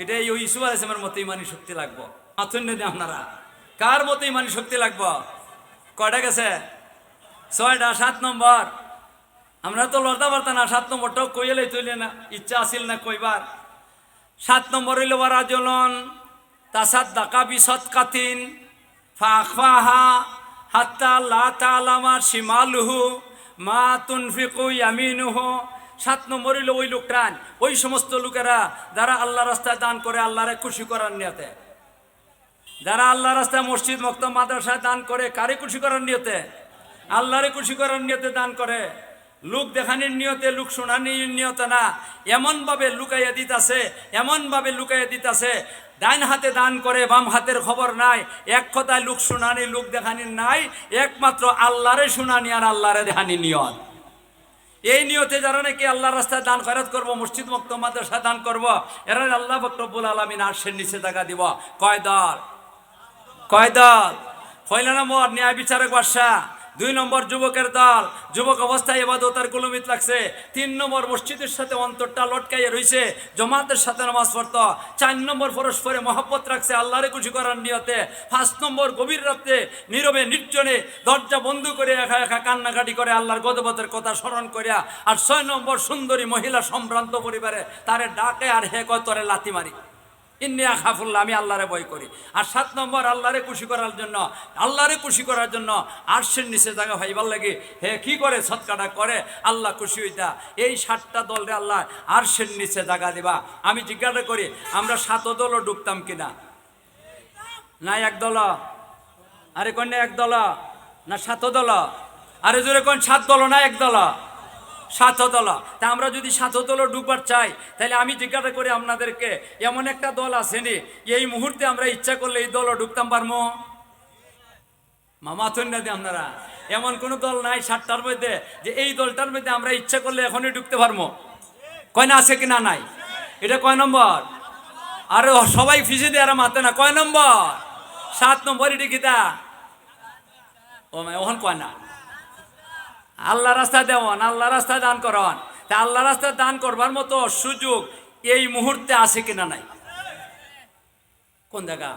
এটাই ওই ইউসুফ আলাইহিস সালামের মতো ইমানি শক্তি লাগবো। আছেন না আপনারা কার মতো ইমানি শক্তি লাগবো? কয়টা গেছে? 6টা। 7 নম্বর আমরা তো লড়তে পারতাম না, 7 নম্বরটাও কইলে তুইলে না, ইচ্ছা আসিল না কইবার। 7 নম্বর হইল ওয়া রাজুলুন তাসাদ্দাকা বিসাদকাতিন ফাআখফাহা হাত্তা লা তা'লামা শিমালুহু মা তুনফিকু ইয়ামিনুহু। 7 নম্বর হইল ওই লোকটা, ওই সমস্ত লোকেরা যারা আল্লাহ রাস্তায় দান করে আল্লাহরে খুশি করার নিয়তে, যারা আল্লাহ রাস্তায় মসজিদ মক্তব মাদ্রাসায় দান করে কারে খুশি করার নিয়তে? আল্লাহরে খুশি করার নিয়তে দান করে, লোক দেখানির নিয়তে, লোক শোনানির নিয়তে না। এমনভাবে লুকাইয়া দিতাছে, এমনভাবে লুকাইয়া দিতাছে, ডাইন হাতে দান করে বাম হাতের খবর নাই। এক কথায় লোক শোনানি লোক দেখানির নাই, একমাত্র আল্লাহরে শোনানি আর আল্লাহরে দেখানি নিয়ত। এই নিয়তে যারা নাকি আল্লাহ রাস্তায় দান খয়রাত করবো, মসজিদ মক্তব মাদ্রাসায় দান করবো, এরা আল্লাহ পাক রব্বুল আলামিন আরশের নিচে জায়গা দিব। কয় দল? কয় দল? পয়লা নম্বর ন্যায় বিচারক বাদশা, 2 নম্বর যুবকের দল, যুবক অবস্থায় ইবাদত আর গুলামিত লাগছে। 3 নম্বর মসজিদের সাথে অন্তরটা লটকাইয়া রইছে, জমাতের সাথে নামাজ পড়তো। 4 নম্বর পরস্পরে মহব্বত রাখছে আল্লাহরে খুশি করার নিয়তে। 5 নম্বর গভীর রাতে নীরবে নির্জনে দরজা বন্ধ করে একা একা কান্নাকাটি করে আল্লাহর গদবতের কথা স্মরণ করিয়া। আর 6 নম্বর সুন্দরী মহিলা সম্ভ্রান্ত পরিবারে তারে ডাকে আর হে কয় তোরে লাথি মারি, ইন্নী আখাফুল্লাহ, আমি আল্লাহরে ভয় করি। আর 7 নম্বর আল্লাহরে খুশি করার জন্য, আল্লাহরে খুশি করার জন্য আরশের নিচে জায়গা ভাইবার লাগে হে কি করে সৎকাটা করে আল্লাহ খুশি হইতা। এই 7টা দলরে আল্লাহ আরশের নিচে জায়গা দিবা। আমি জিজ্ঞাসা করি আমরা 7 দলও ঢুকতাম কিনা? না 1 দল? আরে কন্যা 1 দল না 7 দল? আরে জোরে কোন 7 দল না 1 দল? 7 দল। তা আমরা যদি 7 দলও ঢুকবার চাই তাহলে আমি জিজ্ঞাসা করি আপনাদেরকে, এমন একটা দল আসেনি এই মুহূর্তে আমরা ইচ্ছা করলে এই দলও ঢুকতাম পারবো? মামা তো না দিয়ে আপনারা এমন কোন দল নাই 7টার মধ্যে যে এই দলটার মধ্যে আমরা ইচ্ছা করলে এখনই ঢুকতে পারবো? কয় না, আছে কিনা? নাই। এটা কয় নম্বর? আরে সবাই ফিসে দিয়ে আর মাতে না, কয় নম্বর? 7 নম্বর। এটি কিতা ও মা ওখান কয় না আল্লাহ রাস্তায় দেওয়ান, আল্লাহ রাস্তায় দান করন। তা আল্লাহ রাস্তায় দান করবার মতো সুযোগ এই মুহূর্তে আছে কিনা? নাই। কোন জায়গা?